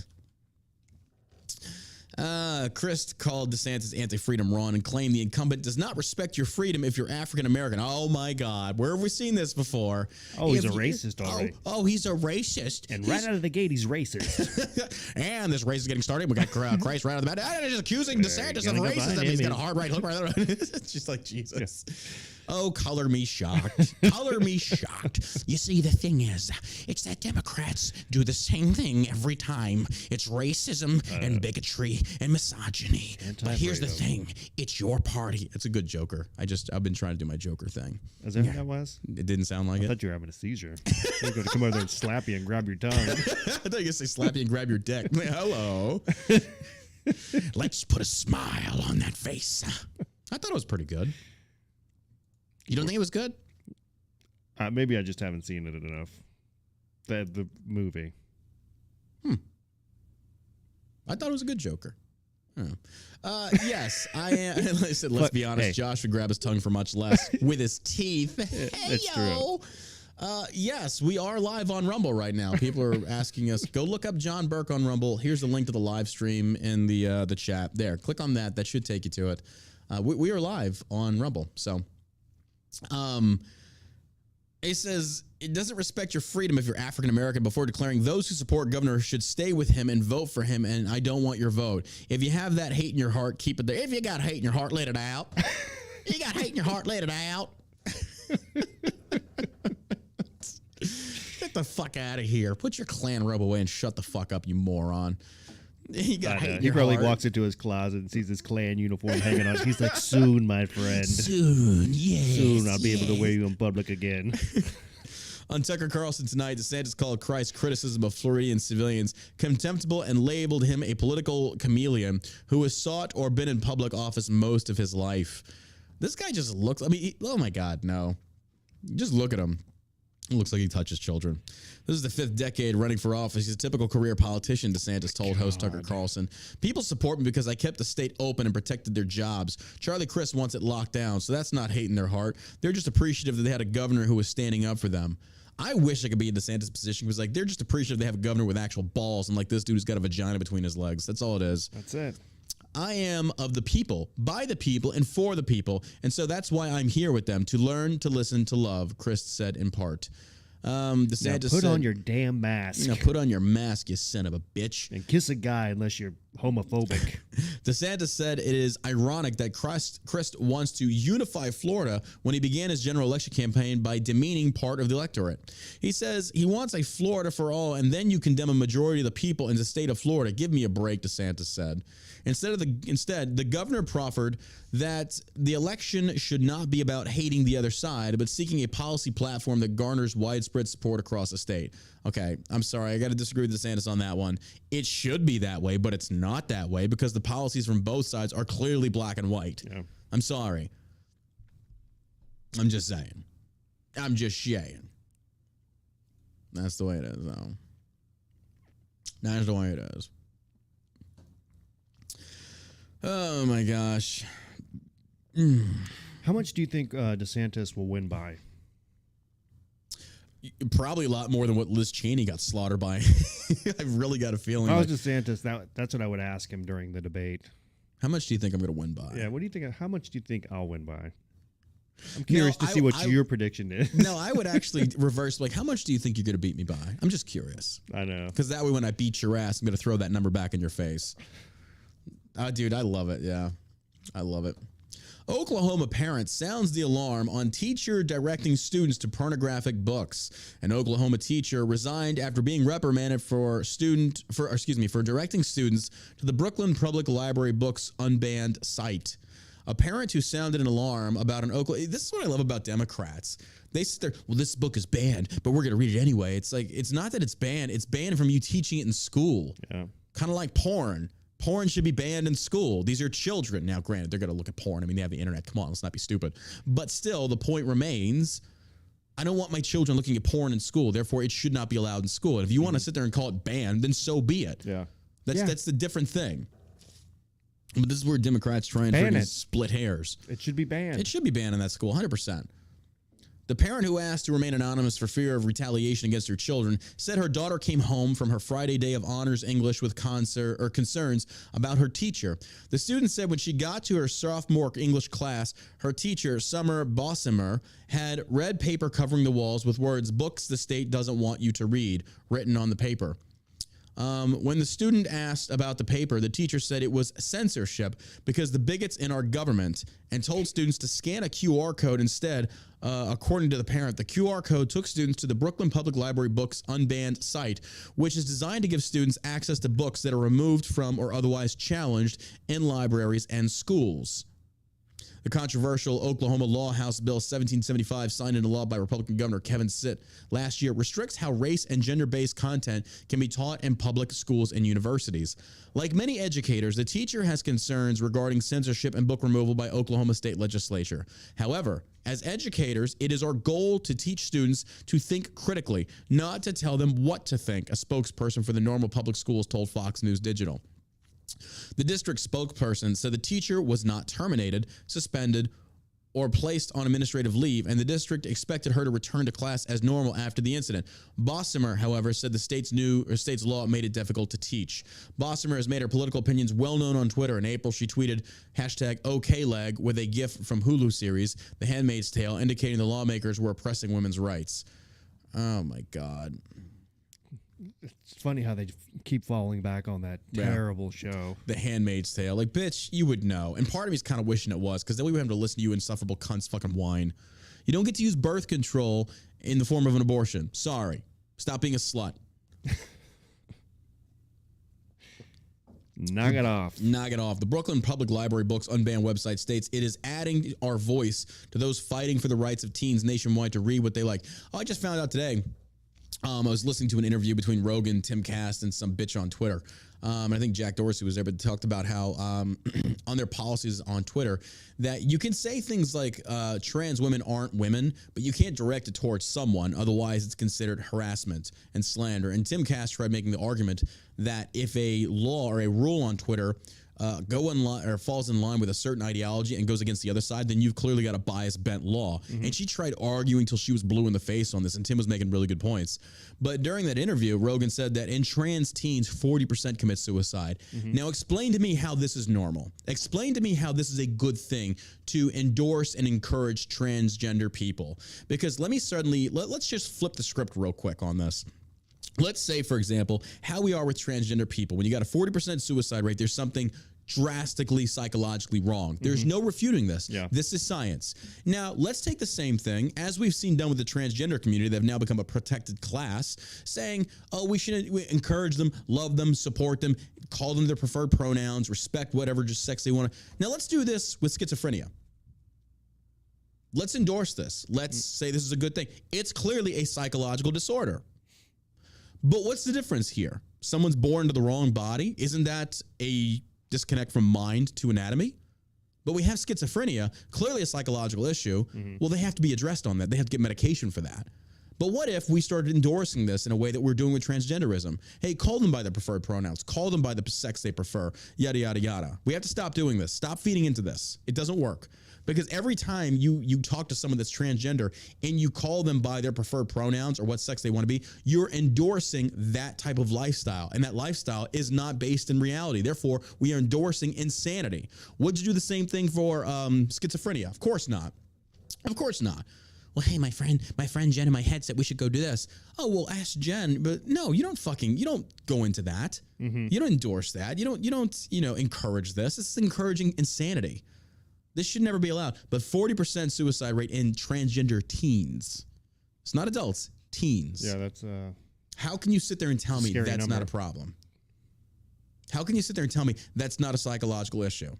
A: Crist called DeSantis anti-freedom Ron and claimed the incumbent does not respect your freedom if you're African-American. Oh, my God. Where have we seen this before?
B: Oh, he's a racist already.
A: Oh, he's a racist.
B: And right out of the gate, he's racist.
A: And this race is getting started. We got Christ right out of the bat. Just accusing DeSantis of racism. He's got a hard right hook right there. It's just like, Jesus. Oh, color me shocked. Color me shocked. You see, the thing is, it's that Democrats do the same thing every time. It's racism and bigotry and misogyny. But here's the thing. It's your party. It's a good Joker. I've been trying to do my Joker thing.
B: Is that what that was?
A: It didn't sound like it.
B: I thought you were having a seizure. You're going to come over there and slap you and grab your tongue.
A: I thought you were going to say slap you and grab your dick. Hello. Let's put a smile on that face. I thought it was pretty good. You don't think it was good?
B: Maybe I just haven't seen it enough. The movie.
A: I thought it was a good Joker. Yes, I am. I said, let's be honest. Hey. Josh would grab his tongue for much less with his teeth.
B: That's true.
A: Yes, we are live on Rumble right now. People are asking us, go look up John Burke on Rumble. Here's the link to the live stream in the chat. There, click on that. That should take you to it. We are live on Rumble. So, it says it doesn't respect your freedom if you're African American before declaring those who support governor should stay with him and vote for him. And I don't want your vote. If you have that hate in your heart, keep it there. If you got hate in your heart, let it out. You got hate in your heart, let it out. Get the fuck out of here. Put your Klan robe away and shut the fuck up, you moron. He
B: probably walks into his closet and sees his Klan uniform hanging on. He's like, soon, my friend.
A: Soon, yes.
B: Soon I'll be able to wear you in public again.
A: On Tucker Carlson tonight, DeSantis called Crist's criticism of Floridian civilians contemptible and labeled him a political chameleon who has sought or been in public office most of his life. This guy just looks, oh my God, no. Just look at him. It looks like he touches children. This is the 5th decade running for office. He's a typical career politician, DeSantis told host Tucker Carlson. People support me because I kept the state open and protected their jobs. Charlie Crist wants it locked down, so that's not hate in their heart. They're just appreciative that they had a governor who was standing up for them. I wish I could be in DeSantis' position because they're just appreciative they have a governor with actual balls and this dude who's got a vagina between his legs. That's all it is.
B: That's it.
A: I am of the people, by the people, and for the people. And so that's why I'm here with them, to learn, to listen, to love, Crist said in part. DeSantis
B: put on your damn mask.
A: Put on your mask, you son of a bitch.
B: And kiss a guy unless you're homophobic.
A: DeSantis said it is ironic that Crist wants to unify Florida when he began his general election campaign by demeaning part of the electorate. He says he wants a Florida for all, and then you condemn a majority of the people in the state of Florida. Give me a break, DeSantis said. Instead, the governor proffered that the election should not be about hating the other side, but seeking a policy platform that garners widespread support across the state. Okay, I'm sorry. I got to disagree with DeSantis on that one. It should be that way, but it's not that way because the policies from both sides are clearly black and white. Yeah. I'm sorry. I'm just saying. I'm just saying. That's the way it is, though. That's the way it is. Oh, my gosh.
B: How much do you think DeSantis will win by?
A: Probably a lot more than what Liz Cheney got slaughtered by. I've really got a feeling.
B: If I was DeSantis, that's what I would ask him during the debate.
A: How much do you think I'm going to win by?
B: Yeah, what do you think? How much do you think I'll win by? I'm curious to see what your prediction is.
A: No, I would actually reverse. How much do you think you're going to beat me by? I'm just curious.
B: I know.
A: Because that way when I beat your ass, I'm going to throw that number back in your face. Oh, dude, I love it. Yeah, I love it. Oklahoma parent sounds the alarm on teacher directing students to pornographic books. An Oklahoma teacher resigned after being reprimanded for directing students to the Brooklyn Public Library books unbanned site. A parent who sounded an alarm about an Oklahoma. This is what I love about Democrats. They sit there, well, this book is banned, but we're going to read it anyway. It's it's not that it's banned. It's banned from you teaching it in school. Yeah. Kind of like porn. Porn should be banned in school. These are children. Now, granted, they're going to look at porn. They have the internet. Come on, let's not be stupid. But still, the point remains, I don't want my children looking at porn in school. Therefore, it should not be allowed in school. And if you want to sit there and call it banned, then so be it.
B: Yeah.
A: That's the different thing. But this is where Democrats try and split hairs.
B: It should be banned.
A: It should be banned in that school, 100%. The parent who asked to remain anonymous for fear of retaliation against her children said her daughter came home from her Friday day of honors English with concerns about her teacher. The student said when she got to her sophomore English class, her teacher, Summer Bossimer, had red paper covering the walls with words, "Books the state doesn't want you to read," written on the paper. When the student asked about the paper, the teacher said it was censorship because the bigots in our government, and told students to scan a QR code instead. According to the parent, the QR code took students to the Brooklyn Public Library Books Unbanned site, which is designed to give students access to books that are removed from or otherwise challenged in libraries and schools. The controversial Oklahoma Law House Bill 1775, signed into law by Republican Governor Kevin Stitt last year, restricts how race and gender-based content can be taught in public schools and universities. Like many educators, the teacher has concerns regarding censorship and book removal by Oklahoma state legislature. However, as educators, it is our goal to teach students to think critically, not to tell them what to think, a spokesperson for the Normal Public Schools told Fox News Digital. The district spokesperson said the teacher was not terminated, suspended, or placed on administrative leave, and the district expected her to return to class as normal after the incident. Bossimer, however, said the state's law made it difficult to teach. Bossimer has made her political opinions well known on Twitter. In April, she tweeted #OKLeg with a GIF from Hulu series The Handmaid's Tale, indicating the lawmakers were oppressing women's rights. Oh my God.
B: It's funny how they keep falling back on that terrible show.
A: The Handmaid's Tale. Like, bitch, you would know. And part of me is kind of wishing it was, because then we would have to listen to you insufferable cunts fucking whine. You don't get to use birth control in the form of an abortion. Sorry. Stop being a slut.
B: Knock it off.
A: Knock it off. The Brooklyn Public Library Books Unbanned website states it is adding our voice to those fighting for the rights of teens nationwide to read what they like. Oh, I just found out today. I was listening to an interview between Rogan, Tim Cast, and some bitch on Twitter. I think Jack Dorsey was there, but talked about how on their policies on Twitter that you can say things like trans women aren't women, but you can't direct it towards someone. Otherwise, it's considered harassment and slander. And Tim Cass tried making the argument that if a law or a rule on Twitter go in line or falls in line with a certain ideology and goes against the other side, then you've clearly got a bias bent law. And she tried arguing till she was blue in the face on this, and Tim was making really good points. But during that interview, Rogan said that in trans teens, 40% commit suicide. Now explain to me how this is normal. Explain to me how this is a good thing to endorse and encourage transgender people. Because let's just flip the script real quick on this. Let's say, for example, how we are with transgender people. When you got a 40% suicide rate, there's something drastically psychologically wrong. There's no refuting this.
B: Yeah.
A: This is science. Now, let's take the same thing, as we've seen done with the transgender community. They've now become a protected class, saying, oh, we should encourage them, love them, support them, call them their preferred pronouns, respect whatever just sex they want to. Now, let's do this with schizophrenia. Let's endorse this. Let's say this is a good thing. It's clearly a psychological disorder. But what's the difference here? Someone's born into the wrong body. Isn't that a disconnect from mind to anatomy? But we have schizophrenia, clearly a psychological issue. Well, they have to be addressed on that. They have to get medication for that. But what if we started endorsing this in a way that we're doing with transgenderism? Hey, call them by their preferred pronouns. Call them by the sex they prefer. Yada, yada, yada. We have to stop doing this. Stop feeding into this. It doesn't work. Because every time you talk to someone that's transgender and you call them by their preferred pronouns or what sex they want to be, you're endorsing that type of lifestyle. And that lifestyle is not based in reality. Therefore, we are endorsing insanity. Would you do the same thing for schizophrenia? Of course not. Of course not. Well, hey, my friend Jen in my head said we should go do this. Oh, well, ask Jen. But no, you don't go into that. You don't endorse that. You don't encourage this. This is encouraging insanity. This should never be allowed. But 40% suicide rate in transgender teens. It's not adults, teens.
B: Yeah, that's
A: how can you sit there and tell me that's not a problem? How can you sit there and tell me that's not a psychological issue?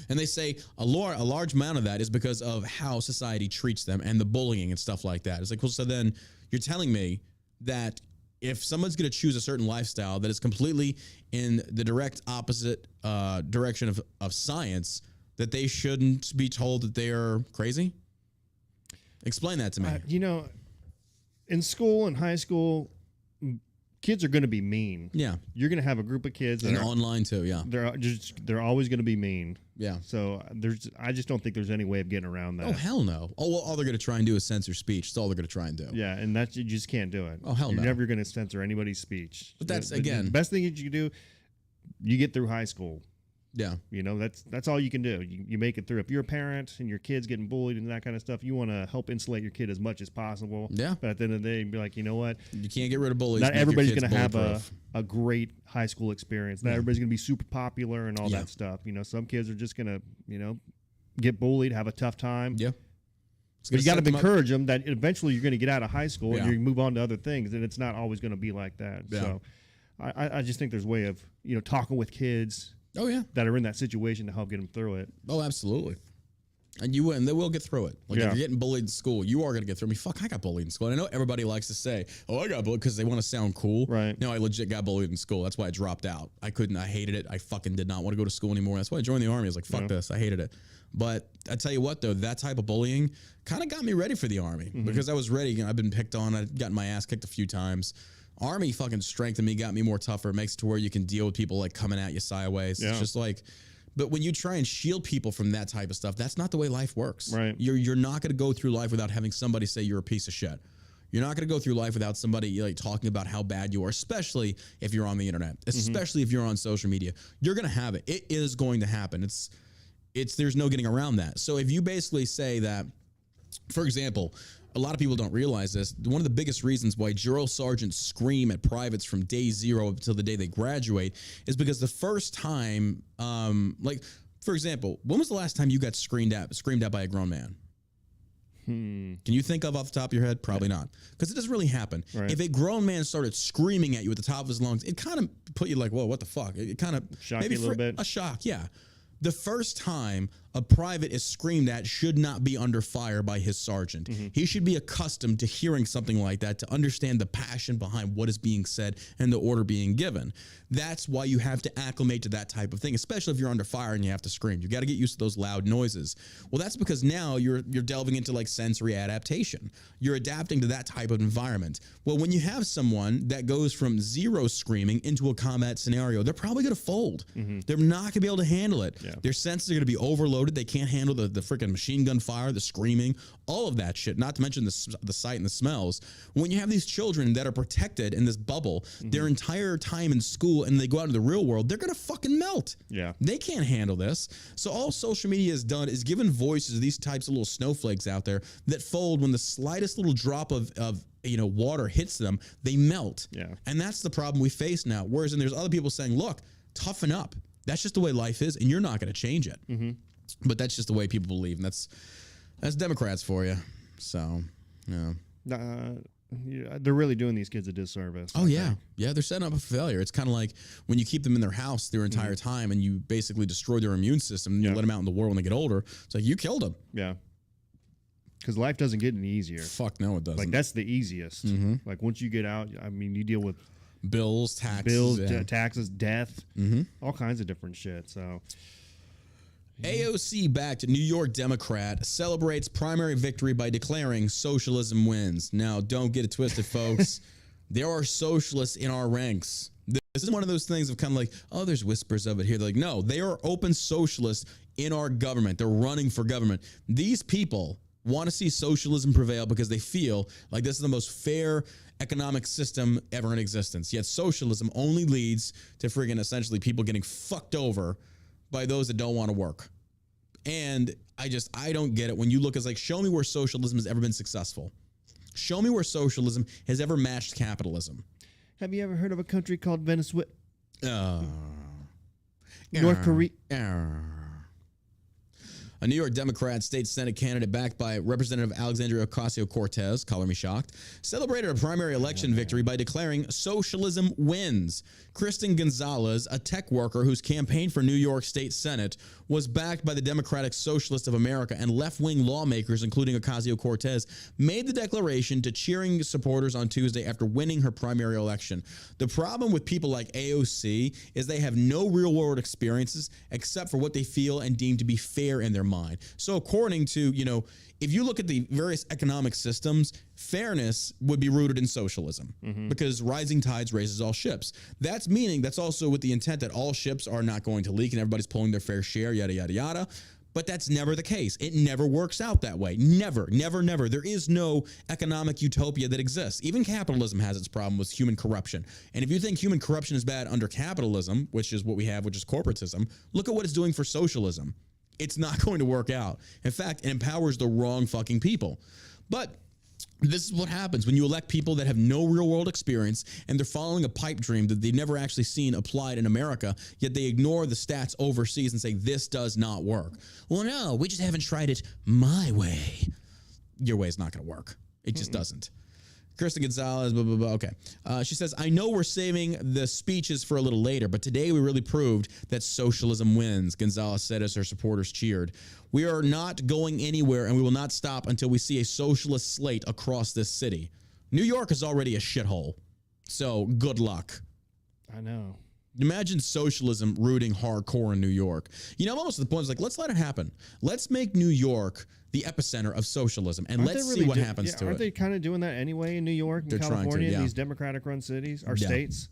A: And they say a large amount of that is because of how society treats them and the bullying and stuff like that. It's like, well, so then you're telling me that if someone's going to choose a certain lifestyle that is completely in the direct opposite direction of science, that they shouldn't be told that they are crazy? Explain that to me.
B: In school and high school, kids are going to be mean.
A: Yeah.
B: You're going to have a group of kids.
A: And online too, yeah.
B: They're always going to be mean.
A: Yeah.
B: So I just don't think there's any way of getting around that.
A: Oh, hell no. Oh, well, all they're going to try and do is censor speech. That's all they're going to try and do.
B: Yeah, and you just can't do it.
A: Oh, hell no.
B: You're never going to censor anybody's speech.
A: But that's,
B: the best thing that you can do, you get through high school.
A: Yeah.
B: That's all you can do. You make it through. If you're a parent and your kid's getting bullied and that kind of stuff, you want to help insulate your kid as much as possible.
A: Yeah.
B: But at the end of the day, be like, you know what?
A: You can't get rid of bullies.
B: Not everybody's going to have a great high school experience. Not everybody's going to be super popular and all that stuff. Some kids are just going to, get bullied, have a tough time.
A: Yeah.
B: But you got to encourage them that eventually you're going to get out of high school and you move on to other things, and it's not always going to be like that. Yeah. So I just think there's a way of, talking with kids.
A: Oh, yeah.
B: That are in that situation to help get them through it.
A: Oh, absolutely. And they will get through it. Like if you're getting bullied in school, you are going to get through it. I got bullied in school. And I know everybody likes to say, oh, I got bullied because they want to sound cool.
B: Right.
A: No, I legit got bullied in school. That's why I dropped out. I hated it. I fucking did not want to go to school anymore. That's why I joined the Army. I was like, fuck this. I hated it. But I tell you what, though, that type of bullying kind of got me ready for the Army because I was ready. I've been picked on. I've gotten my ass kicked a few times. Army fucking strengthened me, got me more tougher. It makes it to where you can deal with people like coming at you sideways. Yeah. It's just like, but when you try and shield people from that type of stuff, that's not the way life works.
B: Right.
A: You're not going to go through life without having somebody say you're a piece of shit. You're not going to go through life without somebody like talking about how bad you are, especially if you're on the internet, especially if you're on social media. You're going to have it. It is going to happen. There's no getting around that. So if you basically say that, for example, a lot of people don't realize this. One of the biggest reasons why drill sergeants scream at privates from day zero until the day they graduate is because the first time, for example, when was the last time you got screamed at by a grown man? Can you think of off the top of your head? Probably not, because it doesn't really happen.
B: Right.
A: If a grown man started screaming at you at the top of his lungs, it kind of put you like, whoa, what the fuck? It kind of
B: shock you a little bit.
A: A shock, yeah. The first time a private is screamed at should not be under fire by his sergeant. He should be accustomed to hearing something like that to understand the passion behind what is being said and the order being given. That's why you have to acclimate to that type of thing, especially if you're under fire and you have to scream. You got to get used to those loud noises. Well, that's because now you're delving into like sensory adaptation. You're adapting to that type of environment. Well, when you have someone that goes from zero screaming into a combat scenario, they're probably going to fold. They're not going to be able to handle it. Yeah. Their senses are going to be overloaded. They can't handle the freaking machine gun fire, the screaming, all of that shit, not to mention the sight and the smells. When you have these children that are protected in this bubble their entire time in school and they go out into the real world, they're going to fucking melt.
B: Yeah.
A: They can't handle this. So all social media has done is given voices to these types of little snowflakes out there that fold when the slightest little drop of water hits them, they melt.
B: Yeah.
A: And that's the problem we face now. Whereas there's other people saying, look, toughen up. That's just the way life is, and you're not going to change it. But that's just the way people believe, and that's Democrats for you. So, yeah.
B: They're really doing these kids a disservice.
A: Oh, yeah. Yeah, they're setting up a failure. It's kind of like when you keep them in their house their entire time and you basically destroy their immune system and you let them out in the world when they get older. It's like, you killed them.
B: Yeah. Because life doesn't get any easier.
A: Fuck no, it doesn't.
B: Like, that's the easiest. Like, once you get out, I mean, you deal with
A: bills, taxes,
B: taxes, death, all kinds of different shit. So,
A: AOC-backed New York Democrat celebrates primary victory by declaring socialism wins. Now, don't get it twisted, folks. There are socialists in our ranks. This is one of those things of kind of like, oh, there's whispers of it here. They're like, no, they are open socialists in our government. They're running for government. These people want to see socialism prevail because they feel like this is the most fair economic system ever in existence. Yet socialism only leads to friggin' essentially people getting fucked over by those that don't want to work. And I don't get it. When you look, it's like, show me where socialism has ever been successful. Show me where socialism has ever matched capitalism.
B: Have you ever heard of a country called Venezuela?
A: North Korea. A New York Democrat state Senate candidate backed by Representative Alexandria Ocasio-Cortez, color me shocked, celebrated a primary election victory by declaring socialism wins. Kristen Gonzalez, a tech worker whose campaign for New York State Senate was backed by the Democratic Socialists of America and left-wing lawmakers, including Ocasio-Cortez, made the declaration to cheering supporters on Tuesday after winning her primary election. The problem with people like AOC is they have no real-world experiences except for what they feel and deem to be fair in their mind. So according to, if you look at the various economic systems, fairness would be rooted in socialism because rising tides raises all ships. That's meaning that's also with the intent that all ships are not going to leak and everybody's pulling their fair share, yada, yada, yada. But that's never the case. It never works out that way. Never, never, never. There is no economic utopia that exists. Even capitalism has its problem with human corruption. And if you think human corruption is bad under capitalism, which is what we have, which is corporatism, look at what it's doing for socialism. It's not going to work out. In fact, it empowers the wrong fucking people. But this is what happens when you elect people that have no real world experience and they're following a pipe dream that they've never actually seen applied in America, yet they ignore the stats overseas and say, this does not work. Well, no, we just haven't tried it my way. Your way is not going to work. It just doesn't. Kristen Gonzalez, blah, blah, blah. Okay. She says, I know we're saving the speeches for a little later, but today we really proved that socialism wins, Gonzalez said as her supporters cheered. We are not going anywhere and we will not stop until we see a socialist slate across this city. New York is already a shithole. So good luck.
B: I know.
A: Imagine socialism rooting hardcore in New York. I'm almost at the point, it's like, let's let it happen. Let's make New York the epicenter of socialism, and let's see what happens to it.
B: Aren't they kind of doing that anyway in New York and California, in these Democratic-run cities, or states?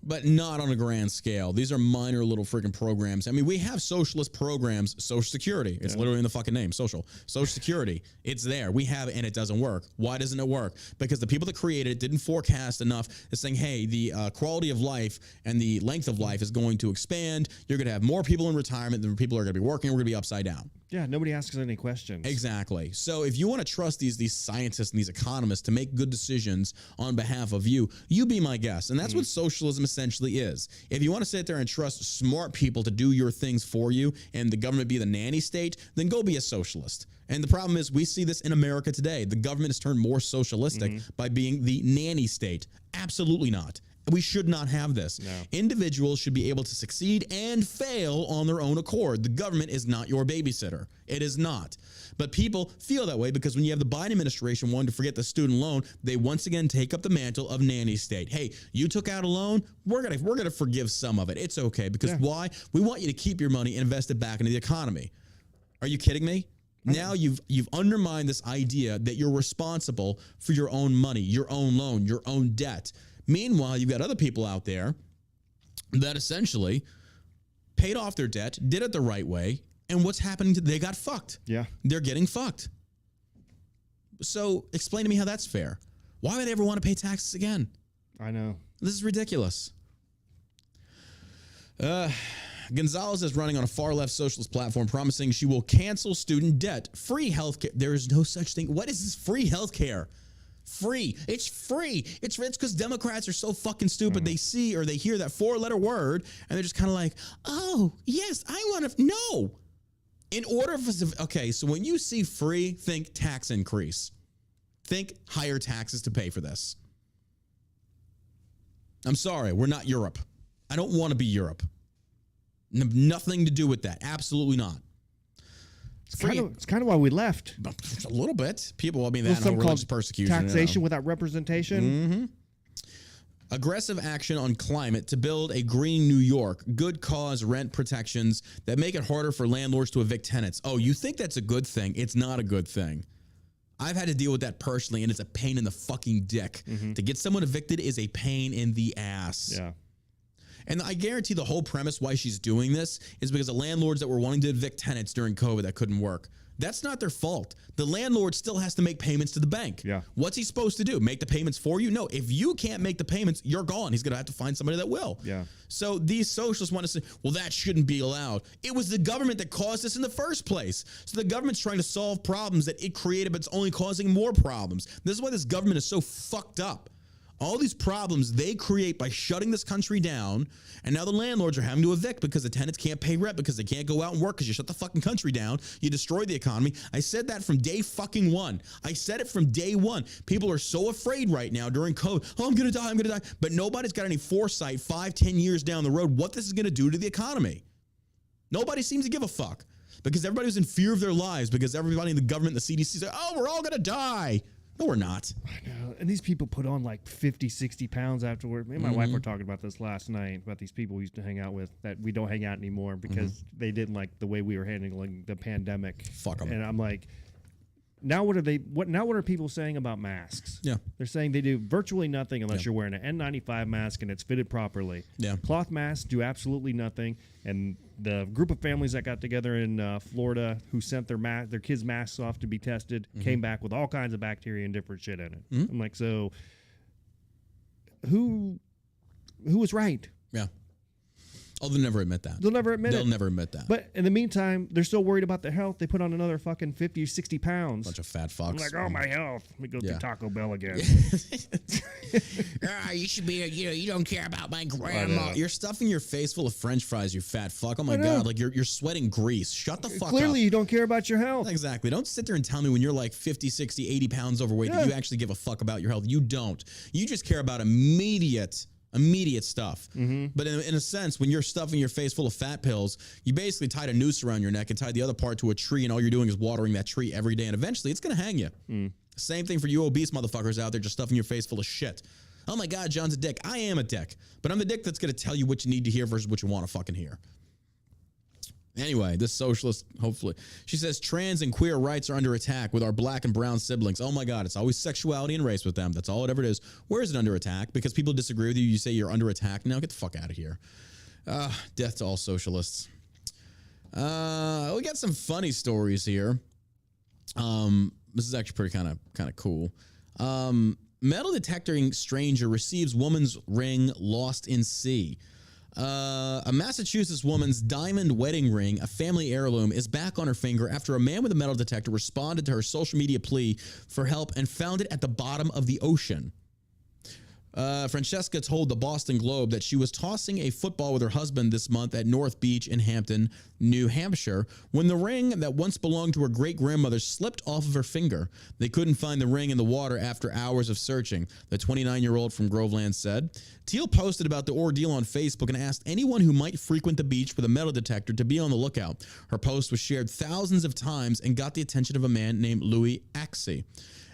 A: But not on a grand scale. These are minor little freaking programs. I mean, we have socialist programs, Social Security. It's literally in the fucking name, Social Security. It's there. We have it, and it doesn't work. Why doesn't it work? Because the people that created it didn't forecast enough as saying, hey, the quality of life and the length of life is going to expand. You're going to have more people in retirement than people are going to be working. We're going to be upside down.
B: Yeah, nobody asks any questions.
A: Exactly. So if you want to trust these scientists and these economists to make good decisions on behalf of you, you be my guest. And that's what socialism essentially is. If you want to sit there and trust smart people to do your things for you and the government be the nanny state, then go be a socialist. And the problem is we see this in America today. The government has turned more socialistic by being the nanny state. Absolutely not. We should not have this. No. Individuals should be able to succeed and fail on their own accord. The government is not your babysitter. It is not. But people feel that way because when you have the Biden administration wanting to forget the student loan, they once again take up the mantle of nanny state. Hey, you took out a loan, we're gonna forgive some of it. It's okay because why? We want you to keep your money and invest it back into the economy. Are you kidding me? Now you've undermined this idea that you're responsible for your own money, your own loan, your own debt. Meanwhile, you've got other people out there that essentially paid off their debt, did it the right way, and what's happening to them? They got fucked.
B: Yeah.
A: They're getting fucked. So explain to me how that's fair. Why would they ever want to pay taxes again?
B: I know.
A: This is ridiculous. Gonzalez is running on a far-left socialist platform promising she will cancel student debt, free healthcare. There is no such thing. What is this free healthcare? Free. It's free. It's because Democrats are so fucking stupid. They see or they hear that 4-letter word and they're just kind of like, oh, yes, I want to. No. In order for, okay, so when you see free, think tax increase. Think higher taxes to pay for this. I'm sorry, we're not Europe. I don't want to be Europe. Nothing to do with that. Absolutely not.
B: It's kind of why we left.
A: A little bit. People, I mean, that whole religious persecution.
B: Taxation without representation.
A: Aggressive action on climate to build a green New York. Good cause rent protections that make it harder for landlords to evict tenants. Oh, you think that's a good thing? It's not a good thing. I've had to deal with that personally, and it's a pain in the fucking dick. To get someone evicted is a pain in the ass.
B: Yeah.
A: And I guarantee the whole premise why she's doing this is because the landlords that were wanting to evict tenants during COVID that couldn't work. That's not their fault. The landlord still has to make payments to the bank.
B: Yeah.
A: What's he supposed to do? Make the payments for you? No. If you can't make the payments, you're gone. He's going to have to find somebody that will.
B: Yeah.
A: So these socialists want to say, well, that shouldn't be allowed. It was the government that caused this in the first place. So the government's trying to solve problems that it created, but it's only causing more problems. This is why this government is so fucked up. All these problems they create by shutting this country down, and now the landlords are having to evict because the tenants can't pay rent because they can't go out and work because you shut the fucking country down. You destroy the economy. I said that from day fucking one. I said it from day one. People are so afraid right now during COVID. Oh, I'm going to die. I'm going to die. But nobody's got any foresight 5-10 years down the road what this is going to do to the economy. Nobody seems to give a fuck because everybody's in fear of their lives because everybody in the government, the CDC, say, oh, we're all going to die. No, we're not.
B: I know. And these people put on like 50, 60 pounds afterward. Me and my wife were talking about this last night, about these people we used to hang out with that we don't hang out anymore because they didn't like the way we were handling the pandemic.
A: Fuck them.
B: And I'm like, now what are people saying about masks?
A: Yeah.
B: They're saying they do virtually nothing unless you're wearing an N95 mask and it's fitted properly.
A: Yeah.
B: Cloth masks do absolutely nothing. And the group of families that got together in Florida who sent their kids' masks off to be tested came back with all kinds of bacteria and different shit in it. I'm like, so who was right?
A: Yeah. Oh, they'll never admit that.
B: They'll never admit it.
A: They'll never admit that.
B: But in the meantime, they're still worried about their health. They put on another fucking 50 or 60 pounds.
A: Bunch of fat fucks.
B: I'm like, oh, my health. Let me go to Taco Bell again.
A: You should be, you don't care about my grandma. You're stuffing your face full of French fries, you fat fuck. Oh, my God. Like, you're sweating grease. Shut the fuck up.
B: Clearly, you don't care about your health.
A: Exactly. Don't sit there and tell me when you're like 50, 60, 80 pounds overweight that you actually give a fuck about your health. You don't. You just care about immediate stuff. But in a sense, when you're stuffing your face full of fat pills, you basically tied a noose around your neck and tied the other part to a tree, and all you're doing is watering that tree every day, and eventually it's going to hang you. Same thing for you obese motherfuckers out there just stuffing your face full of shit. Oh my God, John's a dick. I am a dick. But I'm the dick that's going to tell you what you need to hear versus what you want to fucking hear. Anyway, this socialist, hopefully, she says trans and queer rights are under attack with our black and brown siblings. Oh my God, it's always sexuality and race with them. That's all it ever is. Where is it under attack? Because people disagree with you, you say you're under attack. Now get the fuck out of here. Death to all socialists. We got some funny stories here. This is actually pretty kind of cool. Metal detecting stranger receives woman's ring lost in sea. A Massachusetts woman's diamond wedding ring, a family heirloom, is back on her finger after a man with a metal detector responded to her social media plea for help and found it at the bottom of the ocean. Francesca told the Boston Globe that she was tossing a football with her husband this month at North Beach in Hampton, New Hampshire, when the ring that once belonged to her great-grandmother slipped off of her finger. They couldn't find the ring in the water after hours of searching, the 29-year-old from Groveland said. Teal posted about the ordeal on Facebook and asked anyone who might frequent the beach with a metal detector to be on the lookout. Her post was shared thousands of times and got the attention of a man named Louis Axey.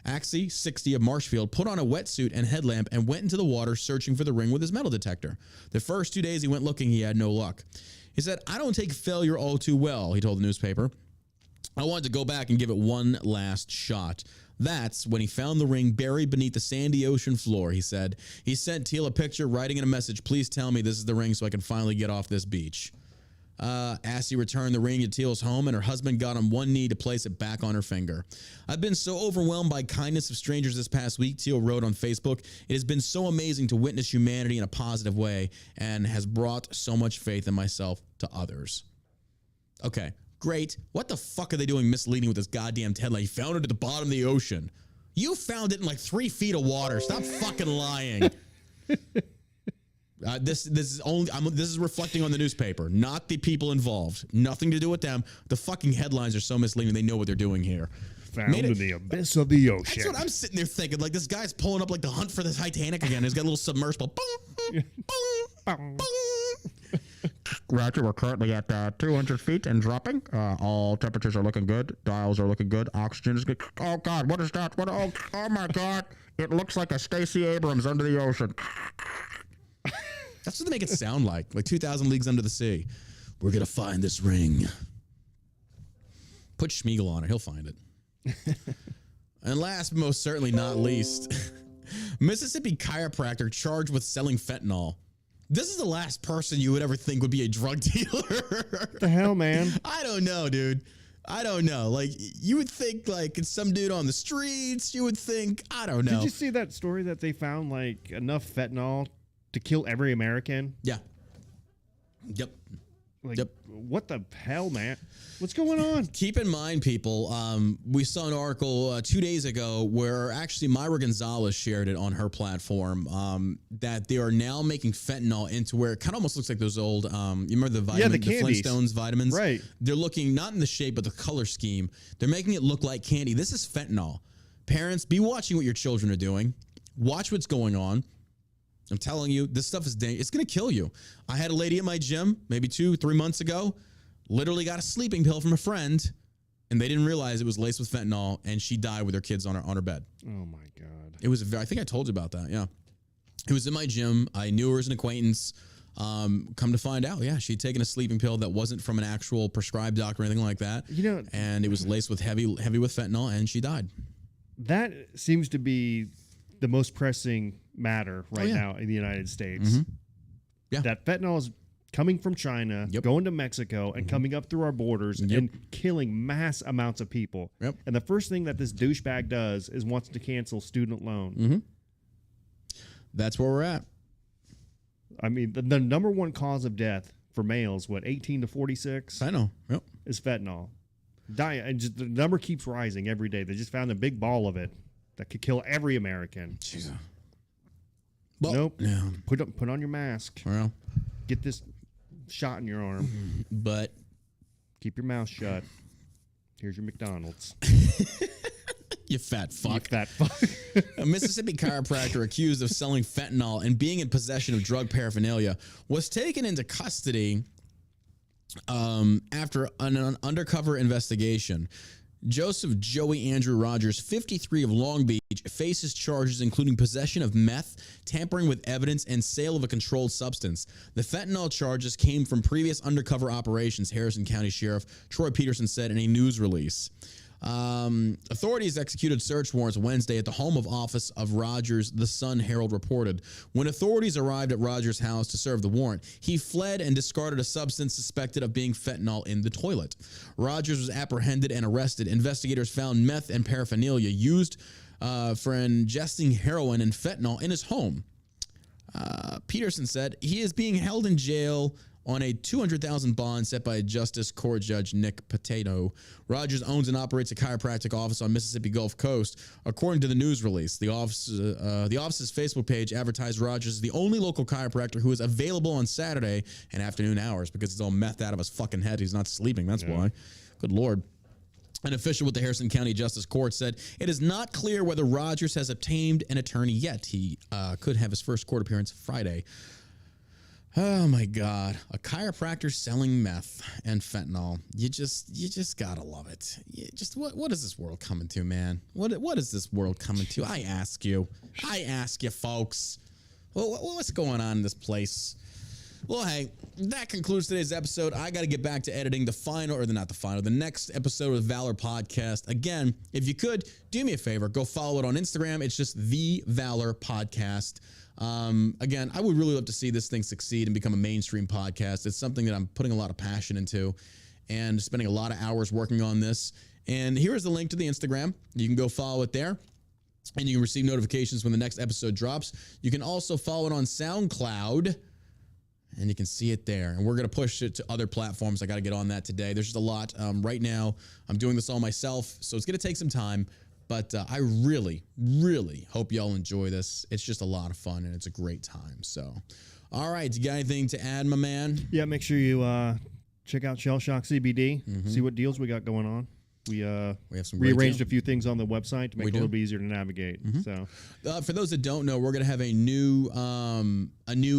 A: Axey, 60, of Marshfield, put on a wetsuit and headlamp and went into the water searching for the ring with his metal detector. The first 2 days he went looking, he had no luck. He said, "I don't take failure all too well," he told the newspaper. "I wanted to go back and give it one last shot." That's when he found the ring buried beneath the sandy ocean floor, he said. He sent Teal a picture, writing in a message, "Please tell me this is the ring so I can finally get off this beach." Assy returned the ring to Teal's home, and her husband got on one knee to place it back on her finger. "I've been so overwhelmed by kindness of strangers this past week," Teal wrote on Facebook. "It has been so amazing to witness humanity in a positive way and has brought so much faith in myself to others." Okay, great. What the fuck are they doing misleading with this goddamn headline? You found it at the bottom of the ocean. You found it in like 3 feet of water. Stop fucking lying. This is reflecting on the newspaper, not the people involved. Nothing to do with them. The fucking headlines are so misleading. They know what they're doing here.
B: Found in the abyss of the ocean.
A: That's what I'm sitting there thinking. Like, this guy's pulling up like the hunt for the Titanic again. He's got a little submersible. Boom, boom, boom. Roger, we're currently at 200 feet and dropping. All temperatures are looking good. Dials are looking good. Oxygen is good. Oh, God, what is that? Oh my God. It looks like a Stacey Abrams under the ocean. That's what they make it sound like 2,000 Leagues Under the Sea. We're going to find this ring. Put Schmeagol on it. He'll find it. And last, but most certainly not least, Mississippi chiropractor charged with selling fentanyl. This is the last person you would ever think would be a drug dealer.
B: What the hell, man?
A: I don't know, dude. I don't know. Like, you would think, like, it's some dude on the streets. You would think, I don't know.
B: Did you see that story that they found, like, enough fentanyl to kill every American?
A: Yeah. Yep.
B: Like, what the hell, man? What's going on?
A: Keep in mind, people, we saw an article 2 days ago where actually Myra Gonzalez shared it on her platform, that they are now making fentanyl into where it kind of almost looks like those old, you remember the vitamin,
B: the
A: Flintstones vitamins?
B: Right.
A: They're looking not in the shape, but the color scheme. They're making it look like candy. This is fentanyl. Parents, be watching what your children are doing. Watch what's going on. I'm telling you, this stuff is dangerous. It's going to kill you. I had a lady at my gym maybe 2-3 months ago, literally got a sleeping pill from a friend, and they didn't realize it was laced with fentanyl, and she died with her kids on her bed.
B: Oh, my God.
A: It was I think I told you about that, yeah. It was in my gym. I knew her as an acquaintance. Come to find out, yeah, she'd taken a sleeping pill that wasn't from an actual prescribed doctor or anything like that, and it was laced with heavy with fentanyl, and she died.
B: That seems to be the most pressing matter right now in the United States.
A: Mm-hmm. Yeah.
B: That fentanyl is coming from China, going to Mexico, and coming up through our borders and killing mass amounts of people.
A: Yep.
B: And the first thing that this douchebag does is wants to cancel student loan.
A: Mm-hmm. That's where we're at.
B: I mean, the number one cause of death for males, 18 to 46?
A: I know. Yep.
B: Is fentanyl. And just, the number keeps rising every day. They just found a big ball of it that could kill every American.
A: Jesus.
B: Well, nope.
A: Yeah.
B: Put on your mask.
A: Well,
B: get this shot in your arm.
A: But
B: keep your mouth shut. Here's your McDonald's.
A: You fat fuck.
B: You fat fuck.
A: A Mississippi chiropractor accused of selling fentanyl and being in possession of drug paraphernalia was taken into custody after an undercover investigation. Joseph Joey Andrew Rogers, 53, of Long Beach, faces charges including possession of meth, tampering with evidence, and sale of a controlled substance. The fentanyl charges came from previous undercover operations, Harrison County Sheriff Troy Peterson said in a news release. Authorities executed search warrants Wednesday at the home of office of Rogers, the Sun Herald reported. When authorities arrived at Rogers' house to serve the warrant, he fled and discarded a substance suspected of being fentanyl in the toilet. Rogers was apprehended and arrested. Investigators found meth and paraphernalia used for ingesting heroin and fentanyl in his home. Peterson said he is being held in jail on a $200,000 bond set by Justice Court Judge Nick Potato. Rogers owns and operates a chiropractic office on Mississippi Gulf Coast. According to the news release, the office's Facebook page advertised Rogers as the only local chiropractor who is available on Saturday and afternoon hours because he's all methed out of his fucking head. He's not sleeping. That's why. Good Lord. An official with the Harrison County Justice Court said it is not clear whether Rogers has obtained an attorney yet. He could have his first court appearance Friday. Oh my God. A chiropractor selling meth and fentanyl. You just gotta love it. What is this world coming to, man? What is this world coming to? I ask you, folks. Well, what's going on in this place? Well, hey, that concludes today's episode. I got to get back to editing the next episode of the Valor Podcast. Again, if you could, do me a favor, go follow it on Instagram. It's just the Valor Podcast. Again, I would really love to see this thing succeed and become a mainstream podcast. It's something that I'm putting a lot of passion into and spending a lot of hours working on this. And here is the link to the Instagram. You can go follow it there, and you can receive notifications when the next episode drops. You can also follow it on SoundCloud, and you can see it there. And we're going to push it to other platforms. I got to get on that today. There's just a lot. Right now, I'm doing this all myself, so it's going to take some time. But I really, really hope y'all enjoy this. It's just a lot of fun, and it's a great time. So, all right. You got anything to add, my man?
B: Yeah, make sure you check out Shell Shock CBD. See what deals we got going on. We have some rearranged a few things on the website to make it a little bit easier to navigate. So,
A: for those that don't know, we're going to have a new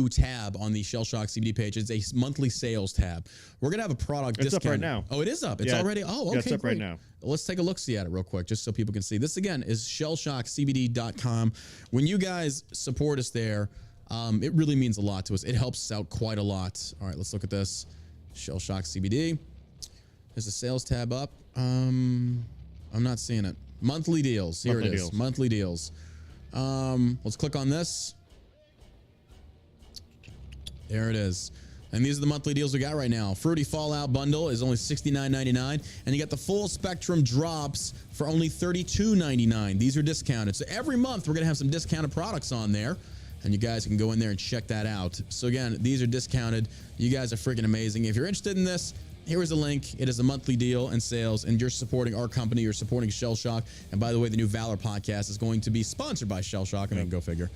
A: tab on the Shell Shock CBD page. It's a monthly sales tab. We're going to have a product discount.
B: It's up right now.
A: Oh, it is up. It's already. Oh, okay.
B: Yeah, it's up right now.
A: Let's take a look-see at it real quick, just so people can see. This again is shellshockcbd.com. When you guys support us there, it really means a lot to us. It helps us out quite a lot. All right, let's look at this. Shell Shock CBD. There's a sales tab up. I'm not seeing it. Monthly deals. Here it is. Monthly deals. Let's click on this. There it is. And these are the monthly deals we got right now. Fruity Fallout Bundle is only $69.99. And you got the full spectrum drops for only $32.99. These are discounted. So every month we're going to have some discounted products on there. And you guys can go in there and check that out. So again, these are discounted. You guys are freaking amazing. If you're interested in this, here is a link. It is a monthly deal and sales, and you're supporting our company. You're supporting Shell Shock. And by the way, the new Valor Podcast is going to be sponsored by Shell Shock. I mean, go figure.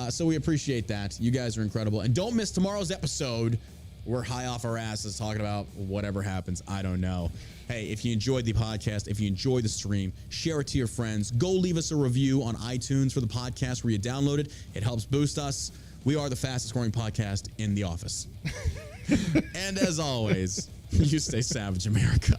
A: So we appreciate that. You guys are incredible. And don't miss tomorrow's episode. We're high off our asses talking about whatever happens. I don't know. Hey, if you enjoyed the podcast, if you enjoyed the stream, share it to your friends. Go leave us a review on iTunes for the podcast where you download it. It helps boost us. We are the fastest growing podcast in the office. And as always, you stay savage, America.